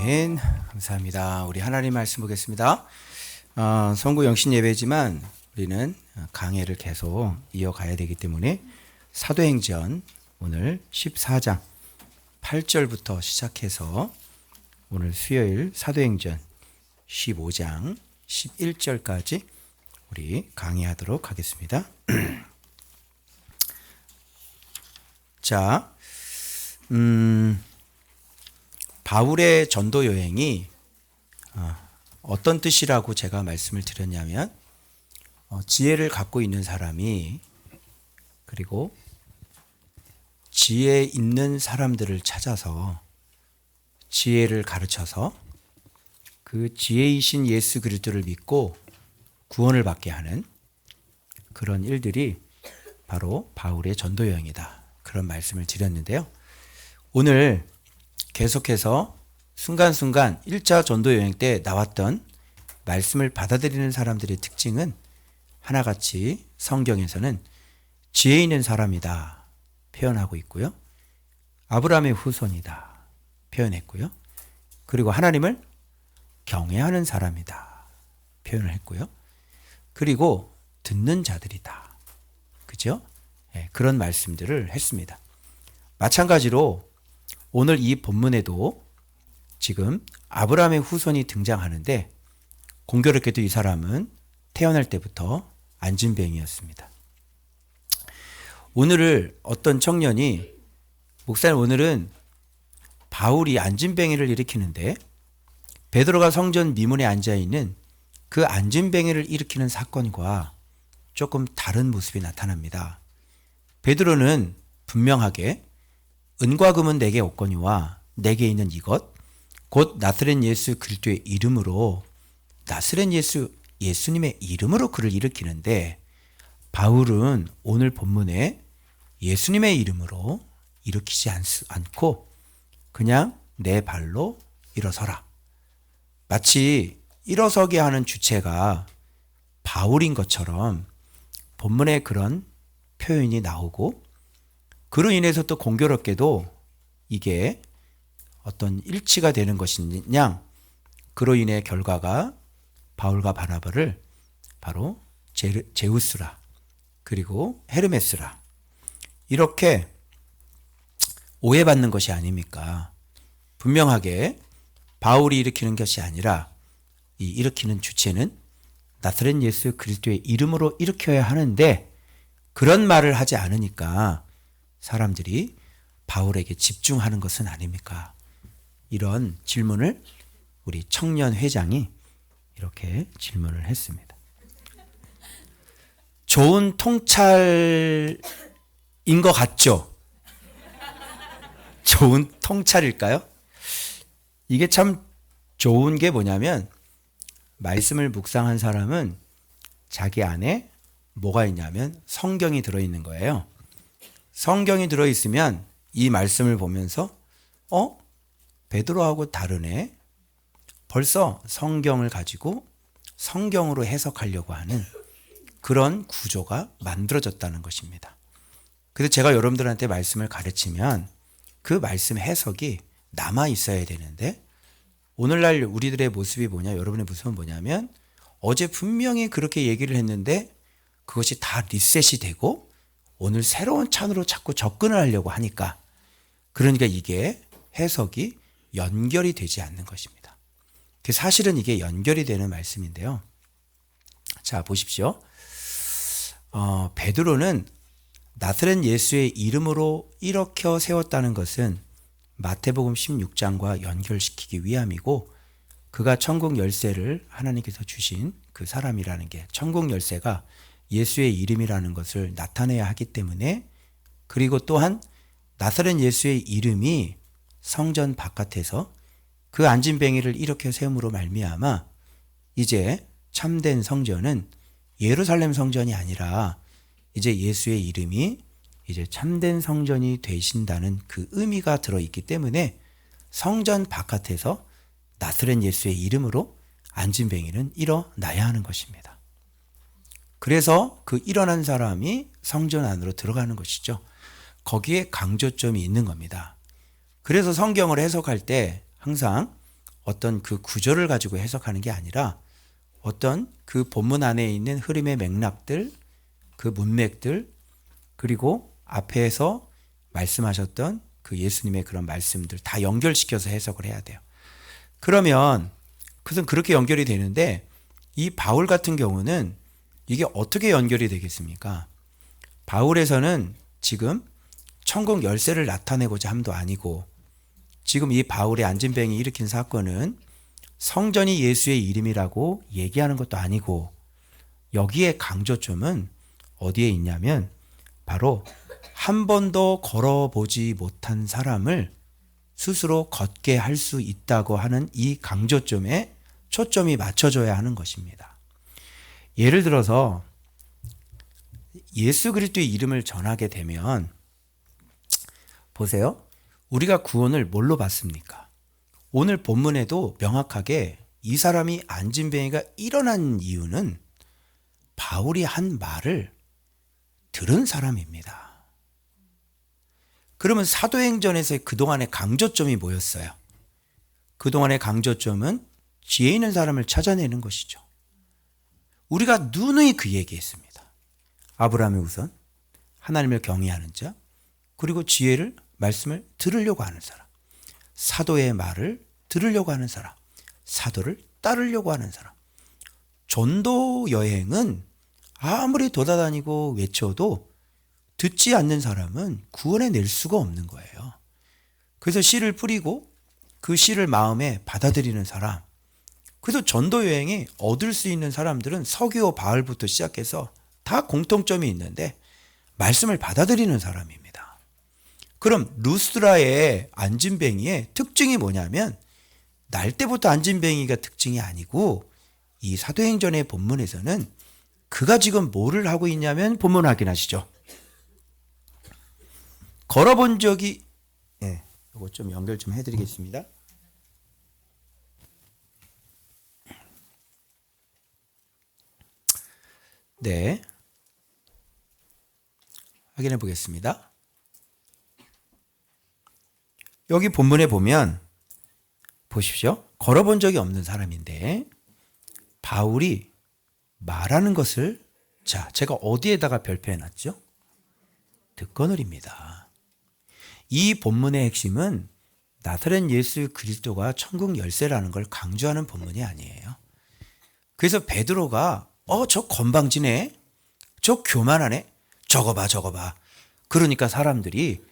아멘. 감사합니다. 우리 하나님 말씀 보겠습니다. 성구 영신 예배지만 우리는 강해를 계속 이어가야 되기 때문에 사도행전 오늘 14장 8절부터 시작해서 오늘 수요일 사도행전 15장 11절까지 우리 강의하도록 하겠습니다. 자, 바울의 전도 여행이 어떤 뜻이라고 제가 말씀을 드렸냐면 지혜를 갖고 있는 사람이 그리고 지혜 있는 사람들을 찾아서 지혜를 가르쳐서 그 지혜이신 예수 그리스도를 믿고 구원을 받게 하는 그런 일들이 바로 바울의 전도 여행이다. 그런 말씀을 드렸는데요. 오늘 계속해서 순간순간 1차 전도 여행 때 나왔던 말씀을 받아들이는 사람들의 특징은 하나같이 성경에서는 지혜 있는 사람이다 표현하고 있고요. 아브라함의 후손이다 표현했고요. 그리고 하나님을 경외하는 사람이다 표현을 했고요. 그리고 듣는 자들이다. 그죠? 네, 그런 말씀들을 했습니다. 마찬가지로 오늘 이 본문에도 지금 아브라함의 후손이 등장하는데 공교롭게도 이 사람은 태어날 때부터 안진뱅이였습니다. 오늘을 어떤 청년이 목사님 오늘은 바울이 안진뱅이를 일으키는데 베드로가 성전 미문에 앉아있는 그 안진뱅이를 일으키는 사건과 조금 다른 모습이 나타납니다. 베드로는 분명하게 은과 금은 내게 없거니와 내게 있는 이것 곧 나사렛 예수 그리스도의 이름으로 나사렛 예수님의 이름으로 그를 일으키는데 바울은 오늘 본문에 예수님의 이름으로 일으키지 않고 그냥 내 발로 일어서라. 마치 일어서게 하는 주체가 바울인 것처럼 본문에 그런 표현이 나오고 그로 인해서 또 공교롭게도 이게 어떤 일치가 되는 것이냐 그로 인해 결과가 바울과 바나바를 바로 제우스라 그리고 헤르메스라 이렇게 오해받는 것이 아닙니까? 분명하게 바울이 일으키는 것이 아니라 이 일으키는 주체는 나사렛 예수 그리스도의 이름으로 일으켜야 하는데 그런 말을 하지 않으니까 사람들이 바울에게 집중하는 것은 아닙니까? 이런 질문을 우리 청년 회장이 이렇게 질문을 했습니다. 좋은 통찰인 것 같죠? 좋은 통찰일까요? 이게 참 좋은 게 뭐냐면 말씀을 묵상한 사람은 자기 안에 뭐가 있냐면 성경이 들어있는 거예요. 성경이 들어있으면 이 말씀을 보면서 베드로하고 다르네. 벌써 성경을 가지고 성경으로 해석하려고 하는 그런 구조가 만들어졌다는 것입니다. 그래서 제가 여러분들한테 말씀을 가르치면 그 말씀 해석이 남아 있어야 되는데 오늘날 우리들의 모습이 뭐냐, 여러분의 모습은 뭐냐면 어제 분명히 그렇게 얘기를 했는데 그것이 다 리셋이 되고 오늘 새로운 찬으로 자꾸 접근을 하려고 하니까 그러니까 이게 해석이 연결이 되지 않는 것입니다. 사실은 이게 연결이 되는 말씀인데요. 자, 보십시오. 베드로는 나사렛 예수의 이름으로 일으켜 세웠다는 것은 마태복음 16장과 연결시키기 위함이고 그가 천국 열쇠를 하나님께서 주신 그 사람이라는 게 천국 열쇠가 예수의 이름이라는 것을 나타내야 하기 때문에 그리고 또한 나사렛 예수의 이름이 성전 바깥에서 그 안진뱅이를 일으켜 세움으로 말미암아 이제 참된 성전은 예루살렘 성전이 아니라 이제 예수의 이름이 이제 참된 성전이 되신다는 그 의미가 들어있기 때문에 성전 바깥에서 나사렛 예수의 이름으로 안진뱅이는 일어나야 하는 것입니다. 그래서 그 일어난 사람이 성전 안으로 들어가는 것이죠. 거기에 강조점이 있는 겁니다. 그래서 성경을 해석할 때 항상 어떤 그 구조를 가지고 해석하는 게 아니라 어떤 그 본문 안에 있는 흐름의 맥락들, 그 문맥들, 그리고 앞에서 말씀하셨던 그 예수님의 그런 말씀들 다 연결시켜서 해석을 해야 돼요. 그러면 그것은 그렇게 연결이 되는데 이 바울 같은 경우는 이게 어떻게 연결이 되겠습니까? 바울에서는 지금 천국 열쇠를 나타내고자 함도 아니고 지금 이 바울의 안진뱅이 일으킨 사건은 성전이 예수의 이름이라고 얘기하는 것도 아니고 여기에 강조점은 어디에 있냐면 바로 한 번도 걸어보지 못한 사람을 스스로 걷게 할 수 있다고 하는 이 강조점에 초점이 맞춰져야 하는 것입니다. 예를 들어서 예수 그리스도의 이름을 전하게 되면 보세요. 우리가 구원을 뭘로 받습니까? 오늘 본문에도 명확하게 이 사람이 안진뱅이가 일어난 이유는 바울이 한 말을 들은 사람입니다. 그러면 사도행전에서의 그동안의 강조점이 뭐였어요? 그동안의 강조점은 지혜 있는 사람을 찾아내는 것이죠. 우리가 누누이 그 얘기했습니다. 아브라함의 우선, 하나님을 경외하는 자, 그리고 지혜를, 말씀을 들으려고 하는 사람, 사도의 말을 들으려고 하는 사람, 사도를 따르려고 하는 사람. 전도 여행은 아무리 돌아다니고 외쳐도 듣지 않는 사람은 구원해 낼 수가 없는 거예요. 그래서 씨를 뿌리고 그 씨를 마음에 받아들이는 사람. 그래서 전도 여행에 얻을 수 있는 사람들은 서기오 바울부터 시작해서 다 공통점이 있는데 말씀을 받아들이는 사람입니다. 그럼 루스드라의 안진뱅이의 특징이 뭐냐면 날 때부터 안진뱅이가 특징이 아니고 이 사도행전의 본문에서는 그가 지금 뭐를 하고 있냐면 본문 확인하시죠. 걸어본 적이 이거 좀 연결 좀 해드리겠습니다. 네, 확인해 보겠습니다. 여기 본문에 보면 보십시오. 걸어본 적이 없는 사람인데 바울이 말하는 것을 제가 어디에다가 별표해 놨죠? 득거늘입니다. 이 본문의 핵심은 나사렛 예수 그리스도가 천국 열쇠라는 걸 강조하는 본문이 아니에요. 그래서 베드로가 저 건방지네, 저 교만하네, 저거 봐. 그러니까 사람들이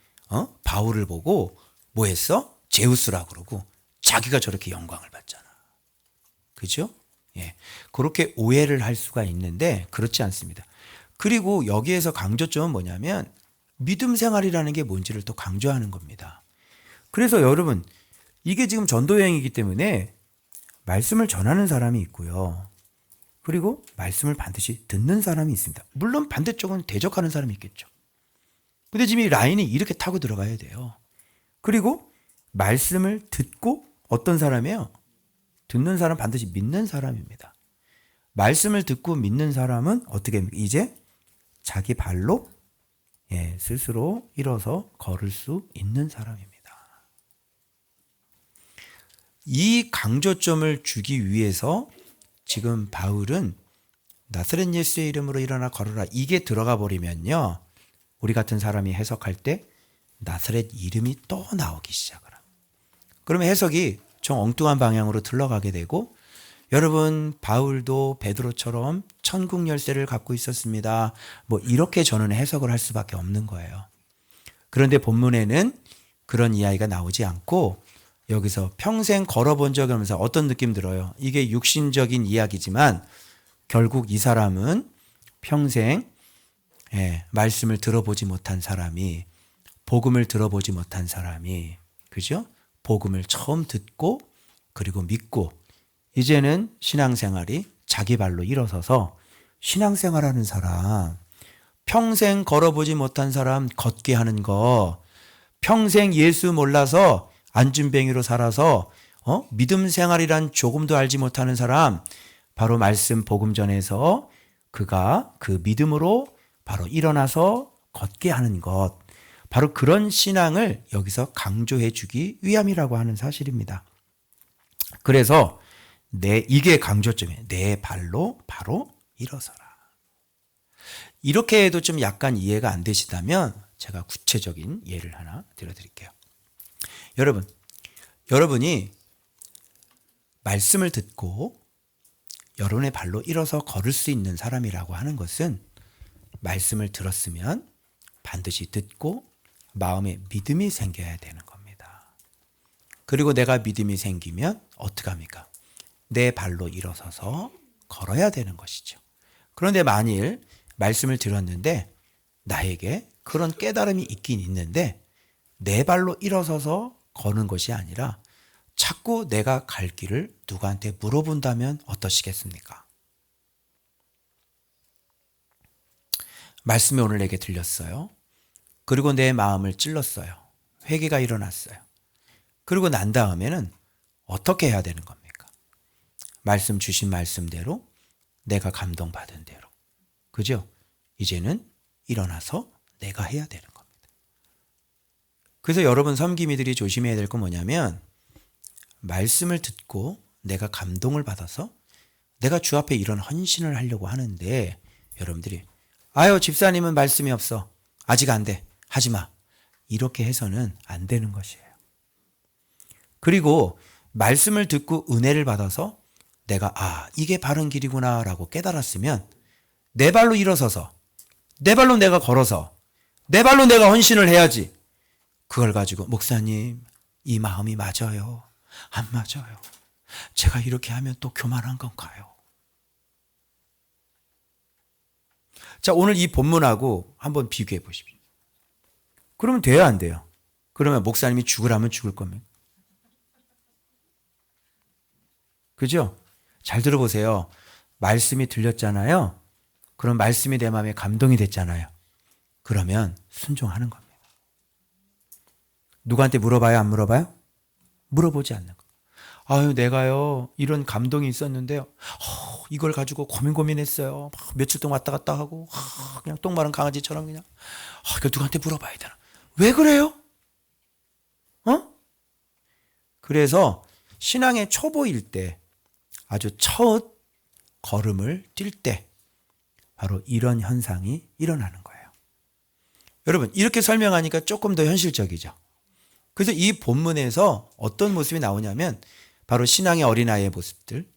바울을 보고 뭐 했어? 제우스라 그러고 자기가 저렇게 영광을 받잖아. 그죠? 예, 그렇게 오해를 할 수가 있는데 그렇지 않습니다. 그리고 여기에서 강조점은 뭐냐면 믿음 생활이라는 게 뭔지를 또 강조하는 겁니다. 그래서 여러분 이게 지금 전도여행이기 때문에 말씀을 전하는 사람이 있고요. 그리고 말씀을 반드시 듣는 사람이 있습니다. 물론 반대쪽은 대적하는 사람이 있겠죠. 근데 지금 이 라인이 이렇게 타고 들어가야 돼요. 그리고 말씀을 듣고 어떤 사람이에요? 듣는 사람 반드시 믿는 사람입니다. 말씀을 듣고 믿는 사람은 어떻게 이제 자기 발로 스스로 일어서 걸을 수 있는 사람입니다. 이 강조점을 주기 위해서 지금 바울은 나사렛 예수의 이름으로 일어나 걸어라 이게 들어가 버리면요. 우리 같은 사람이 해석할 때 나사렛 이름이 또 나오기 시작을 합니다. 그러면 해석이 좀 엉뚱한 방향으로 들러가게 되고 여러분 바울도 베드로처럼 천국 열쇠를 갖고 있었습니다. 뭐 이렇게 저는 해석을 할 수밖에 없는 거예요. 그런데 본문에는 그런 이야기가 나오지 않고 여기서 평생 걸어본 적이 없면서 어떤 느낌 들어요? 이게 육신적인 이야기지만 결국 이 사람은 평생 말씀을 들어보지 못한 사람이 복음을 들어보지 못한 사람이 그죠? 복음을 처음 듣고 그리고 믿고 이제는 신앙생활이 자기 발로 일어서서 신앙생활하는 사람 평생 걸어보지 못한 사람 걷게 하는 거 평생 예수 몰라서 안진뱅이로 살아서 믿음 생활이란 조금도 알지 못하는 사람 바로 말씀 복음 전에서 그가 그 믿음으로 바로 일어나서 걷게 하는 것 바로 그런 신앙을 여기서 강조해 주기 위함이라고 하는 사실입니다. 그래서 이게 강조점이에요. 내 발로 바로 일어서라. 이렇게 해도 좀 약간 이해가 안 되시다면 제가 구체적인 예를 하나 들어드릴게요. 여러분이 말씀을 듣고 여러분의 발로 일어서 걸을 수 있는 사람이라고 하는 것은 말씀을 들었으면 반드시 듣고 마음에 믿음이 생겨야 되는 겁니다. 그리고 내가 믿음이 생기면 어떻게 합니까? 내 발로 일어서서 걸어야 되는 것이죠. 그런데 만일 말씀을 들었는데 나에게 그런 깨달음이 있긴 있는데 내 발로 일어서서 거는 것이 아니라 자꾸 내가 갈 길을 누구한테 물어본다면 어떠시겠습니까? 말씀이 오늘 내게 들렸어요. 그리고 내 마음을 찔렀어요. 회개가 일어났어요. 그리고 난 다음에는 어떻게 해야 되는 겁니까? 말씀 주신 말씀대로 내가 감동받은 대로. 그죠? 이제는 일어나서 내가 해야 되는 겁니다. 그래서 여러분 섬기미들이 조심해야 될 건 뭐냐면 말씀을 듣고 내가 감동을 받아서 내가 주 앞에 이런 헌신을 하려고 하는데 여러분들이 아유 집사님은 말씀이 없어. 아직 안 돼. 하지 마. 이렇게 해서는 안 되는 것이에요. 그리고 말씀을 듣고 은혜를 받아서 내가 이게 바른 길이구나 라고 깨달았으면 내 발로 일어서서 내 발로 내가 걸어서 내 발로 내가 헌신을 해야지. 그걸 가지고 목사님 이 마음이 맞아요. 안 맞아요. 제가 이렇게 하면 또 교만한 건가요? 자, 오늘 이 본문하고 한번 비교해 보십시오. 그러면 돼요, 안 돼요? 그러면 목사님이 죽으라면 죽을 겁니다. 그죠? 잘 들어보세요. 말씀이 들렸잖아요. 그럼 말씀이 내 마음에 감동이 됐잖아요. 그러면 순종하는 겁니다. 누구한테 물어봐요, 안 물어봐요? 물어보지 않는 거. 아유, 내가요, 이런 감동이 있었는데요. 이걸 가지고 고민했어요. 며칠 동안 왔다 갔다 하고, 그냥 똥 마른 강아지처럼 그냥. 이거 누구한테 물어봐야 되나? 왜 그래요? 그래서 신앙의 초보일 때, 아주 첫 걸음을 뛸 때, 바로 이런 현상이 일어나는 거예요. 여러분, 이렇게 설명하니까 조금 더 현실적이죠. 그래서 이 본문에서 어떤 모습이 나오냐면 바로 신앙의 어린아이의 모습들.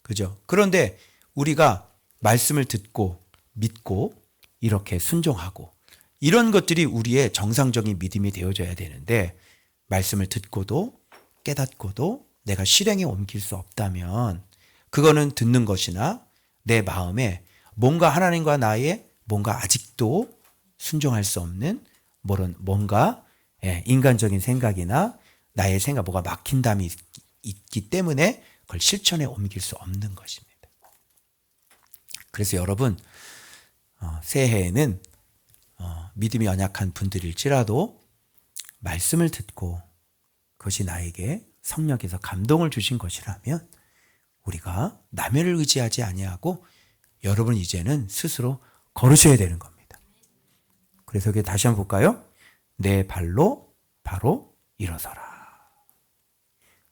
그죠? 그런데 우리가 말씀을 듣고 믿고 이렇게 순종하고 이런 것들이 우리의 정상적인 믿음이 되어져야 되는데 말씀을 듣고도 깨닫고도 내가 실행에 옮길 수 없다면 그거는 듣는 것이나 내 마음에 뭔가 하나님과 나의 뭔가 아직도 순종할 수 없는 뭔가 인간적인 생각이나 나의 생각, 뭐가 막힌 담이 있기 때문에 그걸 실천에 옮길 수 없는 것입니다. 그래서 여러분 새해에는 믿음이 연약한 분들일지라도 말씀을 듣고 그것이 나에게 성령께서 감동을 주신 것이라면 우리가 남을 의지하지 아니하고 여러분 이제는 스스로 걸으셔야 되는 겁니다. 그래서 여기 다시 한번 볼까요? 내 발로 바로 일어서라.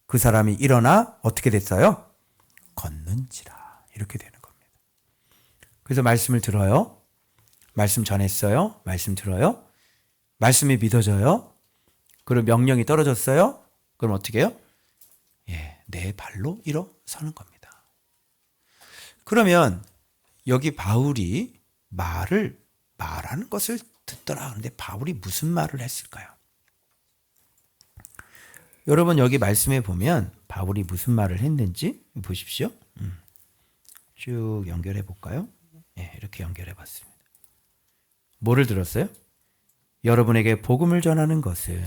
그 사람이 일어나 어떻게 됐어요? 걷는지라. 이렇게 되는 겁니다. 그래서 말씀을 들어요. 말씀 전했어요. 말씀 들어요. 말씀이 믿어져요. 그리고 명령이 떨어졌어요. 그럼 어떻게 해요? 내 발로 일어서는 겁니다. 그러면 여기 바울이 말하는 것을 듣더라. 그런데 바울이 무슨 말을 했을까요? 여러분 여기 말씀에 보면 바울이 무슨 말을 했는지 보십시오. 쭉 연결해 볼까요? 이렇게 연결해 봤습니다. 뭐를 들었어요? 여러분에게 복음을 전하는 것은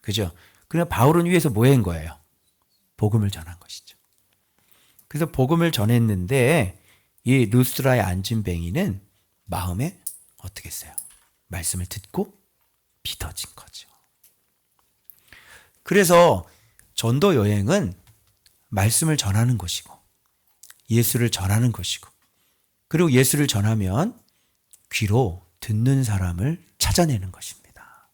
그죠? 그냥 바울은 위에서 뭐 한 거예요? 복음을 전한 것이죠. 그래서 복음을 전했는데 이 루스드라의 안진뱅이는 마음에 어떻게 했어요? 말씀을 듣고 믿어진 거죠. 그래서 전도 여행은 말씀을 전하는 것이고 예수를 전하는 것이고 그리고 예수를 전하면 귀로 듣는 사람을 찾아내는 것입니다.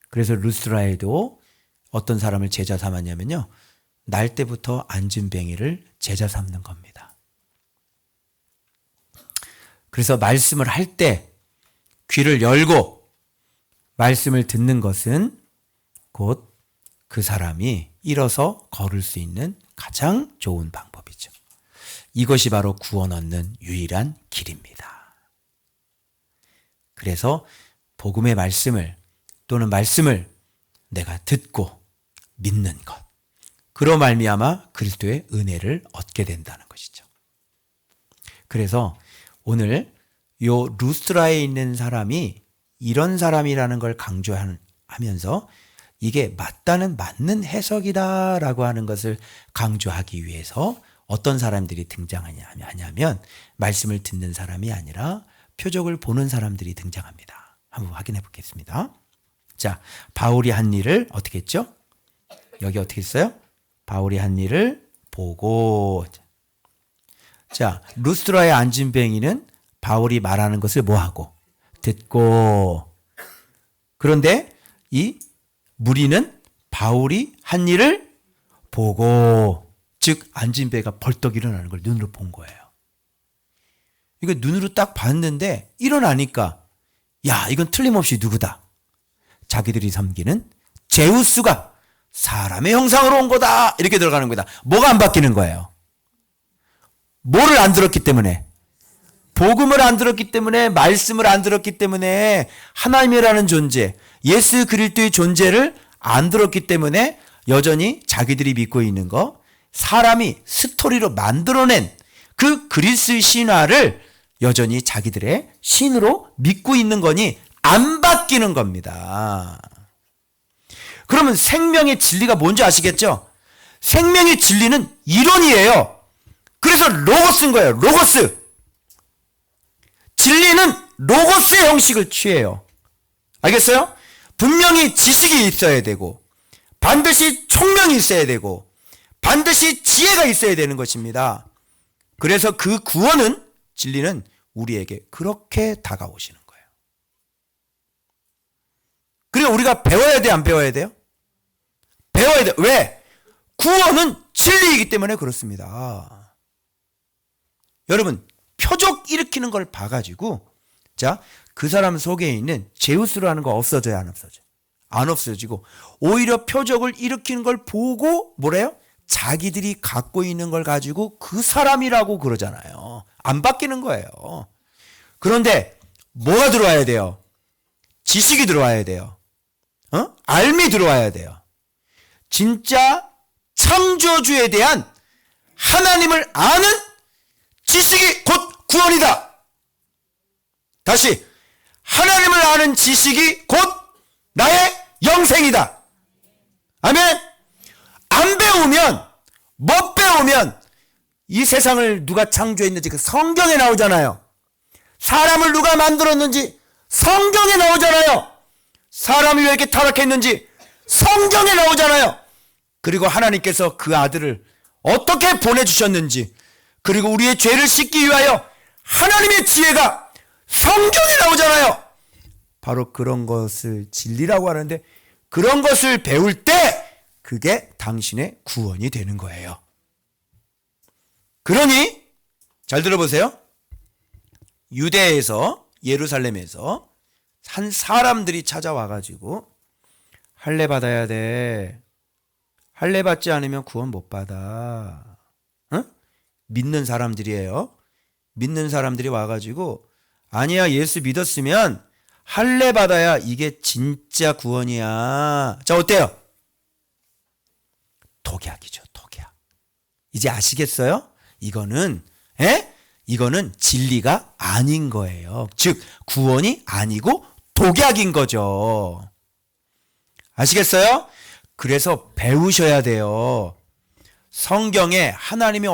그래서 루스드라에도 어떤 사람을 제자 삼았냐면요. 날 때부터 안진뱅이를 제자 삼는 겁니다. 그래서 말씀을 할 때 귀를 열고 말씀을 듣는 것은 곧 그 사람이 일어서 걸을 수 있는 가장 좋은 방법이죠. 이것이 바로 구원 얻는 유일한 길입니다. 그래서 복음의 말씀을 또는 말씀을 내가 듣고 믿는 것, 그로 말미암아 그리스도의 은혜를 얻게 된다는 것이죠. 그래서 오늘 요 루스트라에 있는 사람이 이런 사람이라는 걸 강조하면서 이게 맞는 해석이다라고 하는 것을 강조하기 위해서 어떤 사람들이 등장하냐면 말씀을 듣는 사람이 아니라 표적을 보는 사람들이 등장합니다. 한번 확인해 보겠습니다. 자, 바울이 한 일을 어떻게 했죠? 여기 어떻게 했어요? 바울이 한 일을 보고. 자, 루스트라의 안진뱅이는 바울이 말하는 것을 뭐하고? 듣고. 그런데 이 무리는 바울이 한 일을 보고, 즉 안진뱅이가 벌떡 일어나는 걸 눈으로 본 거예요. 이거 눈으로 딱 봤는데 일어나니까 야, 이건 틀림없이 누구다? 자기들이 섬기는 제우스가 사람의 형상으로 온 거다. 이렇게 들어가는 거다. 뭐가 안 바뀌는 거예요? 뭐를 안 들었기 때문에? 복음을 안 들었기 때문에, 말씀을 안 들었기 때문에, 하나님이라는 존재, 예수 그리스도의 존재를 안 들었기 때문에 여전히 자기들이 믿고 있는 거, 사람이 스토리로 만들어낸 그 그리스 신화를 여전히 자기들의 신으로 믿고 있는 거니 안 바뀌는 겁니다. 그러면 생명의 진리가 뭔지 아시겠죠? 생명의 진리는 이론이에요. 그래서 로고스인 거예요. 로고스. 진리는 로고스의 형식을 취해요. 알겠어요? 분명히 지식이 있어야 되고, 반드시 총명이 있어야 되고, 반드시 지혜가 있어야 되는 것입니다. 그래서 그 구원은, 진리는 우리에게 그렇게 다가오시는 거예요. 그리고 우리가 배워야 돼, 안 배워야 돼요? 배워야 돼. 왜? 구원은 진리이기 때문에 그렇습니다. 여러분, 표적 일으키는 걸 봐가지고, 자, 그 사람 속에 있는 제우스라는 거 없어져요, 안 없어져요? 안 없어지고, 오히려 표적을 일으키는 걸 보고, 뭐래요? 자기들이 갖고 있는 걸 가지고 그 사람이라고 그러잖아요. 안 바뀌는 거예요. 그런데 뭐가 들어와야 돼요? 지식이 들어와야 돼요. 알미 들어와야 돼요. 진짜 창조주에 대한 하나님을 아는 지식이 곧 구원이다. 다시, 하나님을 아는 지식이 곧 나의 영생이다. 아멘. 안 배우면, 못 배우면 이 세상을 누가 창조했는지 그 성경에 나오잖아요. 사람을 누가 만들었는지 성경에 나오잖아요. 사람이 왜 이렇게 타락했는지 성경에 나오잖아요. 그리고 하나님께서 그 아들을 어떻게 보내주셨는지, 그리고 우리의 죄를 씻기 위하여 하나님의 지혜가 성경에 나오잖아요. 바로 그런 것을 진리라고 하는데, 그런 것을 배울 때 그게 당신의 구원이 되는 거예요. 그러니 잘 들어보세요. 유대에서, 예루살렘에서 한 사람들이 찾아와가지고 할례 받아야 돼. 할례 받지 않으면 구원 못 받아. 믿는 사람들이에요. 믿는 사람들이 와가지고, 아니야, 예수 믿었으면 할례 받아야 이게 진짜 구원이야. 자, 어때요? 독약이죠, 독약. 이제 아시겠어요? 이거는 진리가 아닌 거예요. 즉, 구원이 아니고 독약인 거죠. 아시겠어요? 그래서 배우셔야 돼요. 성경에 하나님의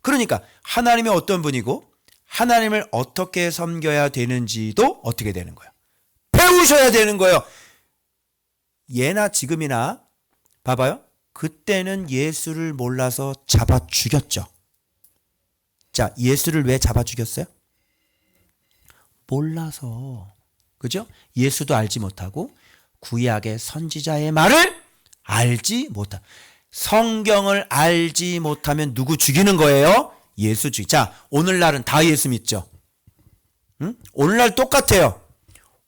그러니까 하나님이 어떤 분이고 하나님을 어떻게 섬겨야 되는지도 어떻게 되는 거예요? 배우셔야 되는 거예요. 예나 지금이나 봐봐요. 그때는 예수를 몰라서 잡아 죽였죠. 자, 예수를 왜 잡아 죽였어요? 몰라서. 그죠? 예수도 알지 못하고 구약의 선지자의 말을 알지 못하. 성경을 알지 못하면 누구 죽이는 거예요? 예수 죽이. 자, 오늘날은 다 예수 믿죠? 응? 오늘날 똑같아요.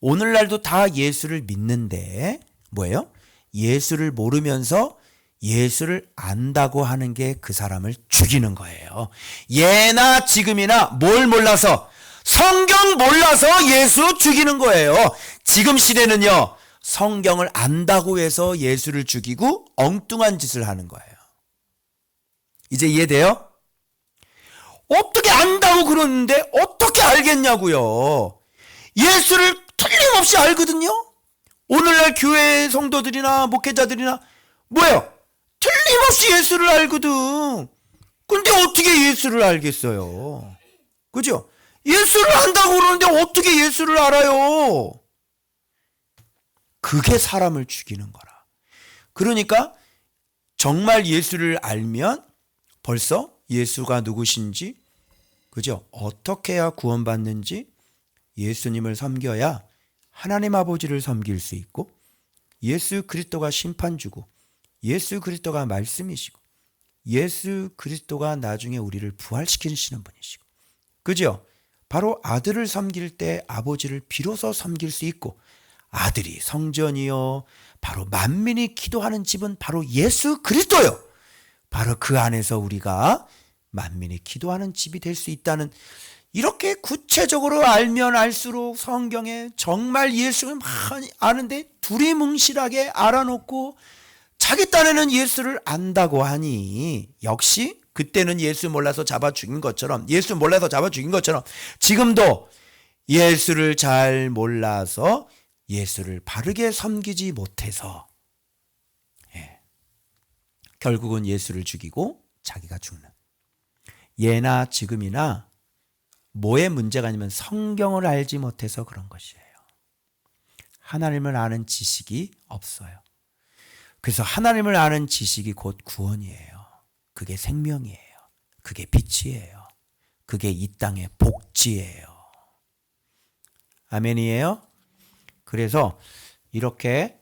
오늘날도 다 예수를 믿는데 뭐예요? 예수를 모르면서 예수를 안다고 하는 게 그 사람을 죽이는 거예요. 예나 지금이나 뭘 몰라서? 성경 몰라서 예수 죽이는 거예요. 지금 시대는요, 성경을 안다고 해서 예수를 죽이고 엉뚱한 짓을 하는 거예요. 이제 이해돼요? 어떻게 안다고 그러는데 어떻게 알겠냐고요. 예수를 틀림없이 알거든요. 오늘날 교회 성도들이나 목회자들이나 뭐예요? 틀림없이 예수를 알거든. 근데 어떻게 예수를 알겠어요? 그죠? 예수를 안다고 그러는데 어떻게 예수를 알아요? 그게 사람을 죽이는 거라. 그러니까 정말 예수를 알면 벌써 예수가 누구신지, 그죠? 어떻게 해야 구원받는지, 예수님을 섬겨야 하나님 아버지를 섬길 수 있고, 예수 그리스도가 심판주고, 예수 그리스도가 말씀이시고, 예수 그리스도가 나중에 우리를 부활시키시는 분이시고, 그죠? 바로 아들을 섬길 때 아버지를 비로소 섬길 수 있고, 아들이 성전이요, 바로 만민이 기도하는 집은 바로 예수 그리스도요. 바로 그 안에서 우리가 만민이 기도하는 집이 될 수 있다는, 이렇게 구체적으로 알면 알수록 성경에 정말 예수를 많이 아는데 두리뭉실하게 알아놓고 자기 딴에는 예수를 안다고 하니, 역시 그때는 예수 몰라서 잡아 죽인 것처럼, 예수 몰라서 잡아 죽인 것처럼 지금도 예수를 잘 몰라서 예수를 바르게 섬기지 못해서 결국은 예수를 죽이고 자기가 죽는, 예나 지금이나 뭐의 문제가 아니면 성경을 알지 못해서 그런 것이에요. 하나님을 아는 지식이 없어요. 그래서 하나님을 아는 지식이 곧 구원이에요. 그게 생명이에요. 그게 빛이에요. 그게 이 땅의 복지예요. 아멘이에요? 그래서 이렇게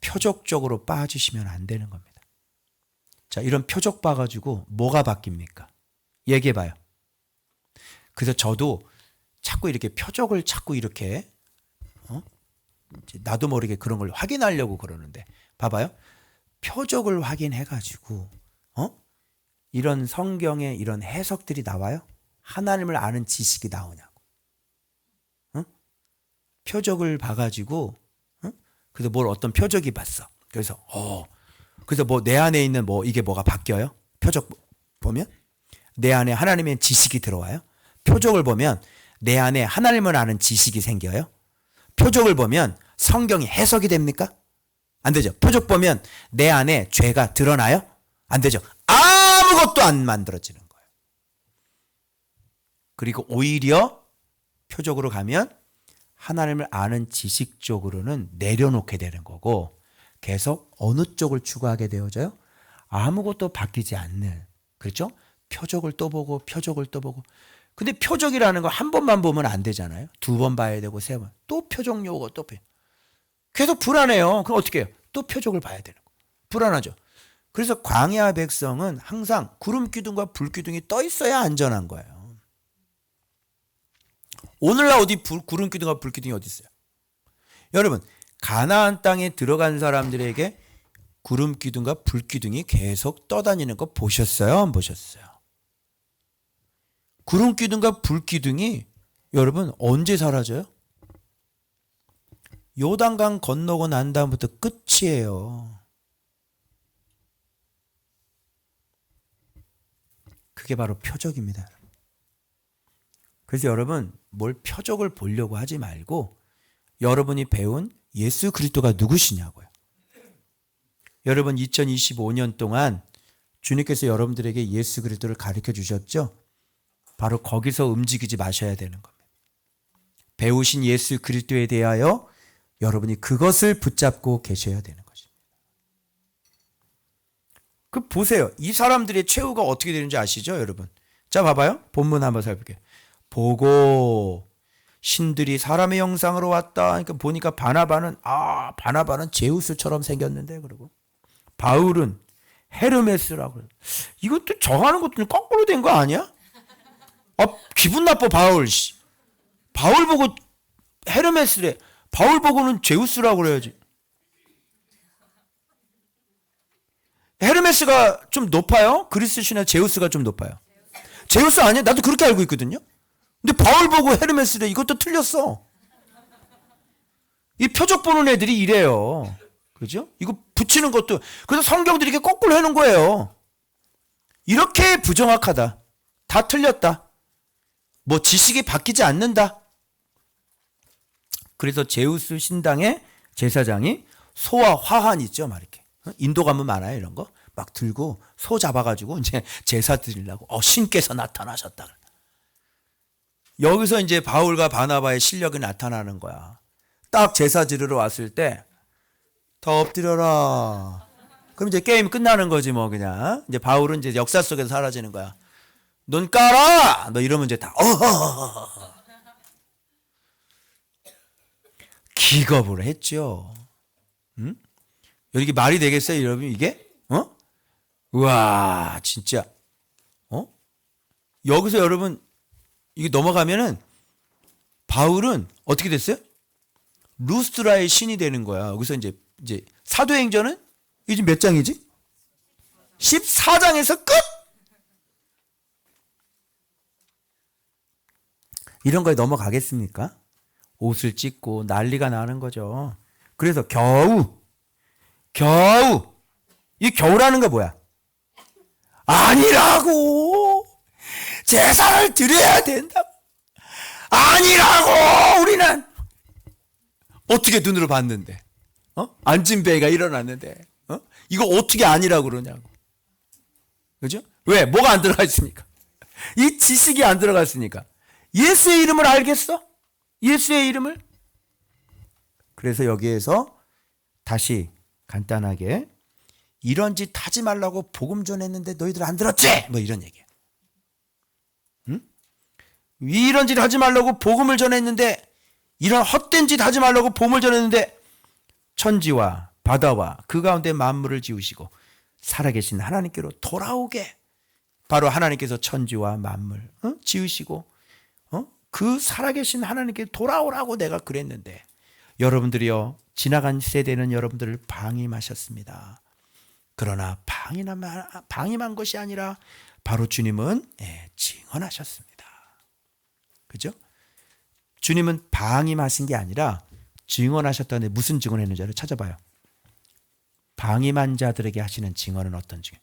표적적으로 빠지시면 안 되는 겁니다. 자, 이런 표적 봐가지고 뭐가 바뀝니까? 얘기해봐요. 그래서 저도 자꾸 이렇게 표적을 자꾸 이렇게 나도 모르게 그런 걸 확인하려고 그러는데, 봐봐요. 표적을 확인해가지고 이런 성경에 이런 해석들이 나와요? 하나님을 아는 지식이 나오냐고. 표적을 봐가지고 그래서 뭘 어떤 표적이 봤어. 그래서 그래서 뭐 내 안에 있는 뭐 이게 뭐가 바뀌어요? 표적 보면 내 안에 하나님의 지식이 들어와요. 표적을 보면 내 안에 하나님을 아는 지식이 생겨요. 표적을 보면 성경이 해석이 됩니까? 안 되죠. 표적 보면 내 안에 죄가 드러나요? 안 되죠. 아무것도 안 만들어지는 거예요. 그리고 오히려 표적으로 가면 하나님을 아는 지식 쪽으로는 내려놓게 되는 거고, 계속 어느 쪽을 추구하게 되어져요? 아무것도 바뀌지 않는, 그렇죠? 표적을 또 보고 표적을 또 보고. 근데 표적이라는 거 한 번만 보면 안 되잖아요. 두 번 봐야 되고 세 번. 또 표적 요구 또 표적. 계속 불안해요. 그럼 어떻게 해요? 또 표적을 봐야 되는 거. 불안하죠. 그래서 광야 백성은 항상 구름 기둥과 불 기둥이 떠 있어야 안전한 거예요. 오늘날 어디 구름 기둥과 불 기둥이 어디 있어요? 여러분, 가나안 땅에 들어간 사람들에게 구름 기둥과 불 기둥이 계속 떠다니는 거 보셨어요? 안 보셨어요? 구름 기둥과 불 기둥이 여러분 언제 사라져요? 요단강 건너고 난 다음부터 끝이에요. 그게 바로 표적입니다. 그래서 여러분, 뭘 표적을 보려고 하지 말고 여러분이 배운 예수 그리스도가 누구시냐고요. 여러분 2025년 동안 주님께서 여러분들에게 예수 그리스도를 가르쳐 주셨죠? 바로 거기서 움직이지 마셔야 되는 겁니다. 배우신 예수 그리스도에 대하여 여러분이 그것을 붙잡고 계셔야 되는 것입니다. 그 보세요. 이 사람들의 최후가 어떻게 되는지 아시죠, 여러분? 자, 봐봐요. 본문 한번 살펴볼게요. 보고 신들이 사람의 형상으로 왔다. 그러니까 보니까 바나바는 제우스처럼 생겼는데, 그리고 바울은 헤르메스라고 그래요. 이것도 정하는 것도 거꾸로 된 거 아니야? 아, 기분 나빠 바울. 바울 보고 헤르메스래. 바울 보고는 제우스라고 그래야지. 헤르메스가 좀 높아요? 그리스 신화 제우스가 좀 높아요? 제우스 아니야? 나도 그렇게 알고 있거든요. 근데 바울 보고 헤르메스래. 이것도 틀렸어. 이 표적 보는 애들이 이래요. 그죠? 이거 붙이는 것도. 그래서 성경들이 이렇게 거꾸로 해놓은 거예요. 이렇게 부정확하다. 다 틀렸다. 뭐 지식이 바뀌지 않는다. 그래서 제우스 신당의 제사장이 소와 화환 있죠. 막 이렇게. 인도 가면 많아요. 이런 거. 막 들고 소 잡아가지고 이제 제사 드리려고. 신께서 나타나셨다. 여기서 이제 바울과 바나바의 실력이 나타나는 거야. 딱 제사 지르러 왔을 때 더 엎드려라. 그럼 이제 게임 끝나는 거지 뭐 그냥. 이제 바울은 이제 역사 속에서 사라지는 거야. 눈 깔아! 너 이러면 이제 다 기겁을 했죠. 응? 이게 말이 되겠어요, 여러분 이게? 우와, 진짜. 여기서 여러분 이게 넘어가면은 바울은 어떻게 됐어요? 루스트라의 신이 되는 거야. 여기서 이제 사도행전은 이제 몇 장이지? 14장에서 끝! 이런 거에 넘어가겠습니까? 옷을 찢고 난리가 나는 거죠. 그래서 겨우 이 겨우라는 거 뭐야? 아니라고! 제사를 드려야 된다고! 아니라고! 우리는 어떻게 눈으로 봤는데? 안진배가 일어났는데 이거 어떻게 아니라고 그러냐고. 그죠? 왜? 뭐가 안 들어가 있으니까. 이 지식이 안 들어가 있으니까. 예수의 이름을 알겠어? 예수의 이름을? 그래서 여기에서 다시 간단하게 이런 짓 하지 말라고 복음 전했는데 너희들 안 들었지? 뭐 이런 얘기야. 응? 이런 짓 하지 말라고 복음을 전했는데 이런 헛된 짓 하지 말라고 복음을 전했는데 천지와 바다와 그 가운데 만물을 지으시고 살아계신 하나님께로 돌아오게. 바로 하나님께서 천지와 만물 지으시고 그 살아계신 하나님께 돌아오라고 내가 그랬는데 여러분들이요 지나간 세대는 여러분들을 방임하셨습니다. 그러나 방임한 것이 아니라 바로 주님은 증언하셨습니다. 그죠? 주님은 방임하신 게 아니라 증언하셨다는데 무슨 증언했는지를 찾아봐요. 방임한 자들에게 하시는 증언은 어떤 증언?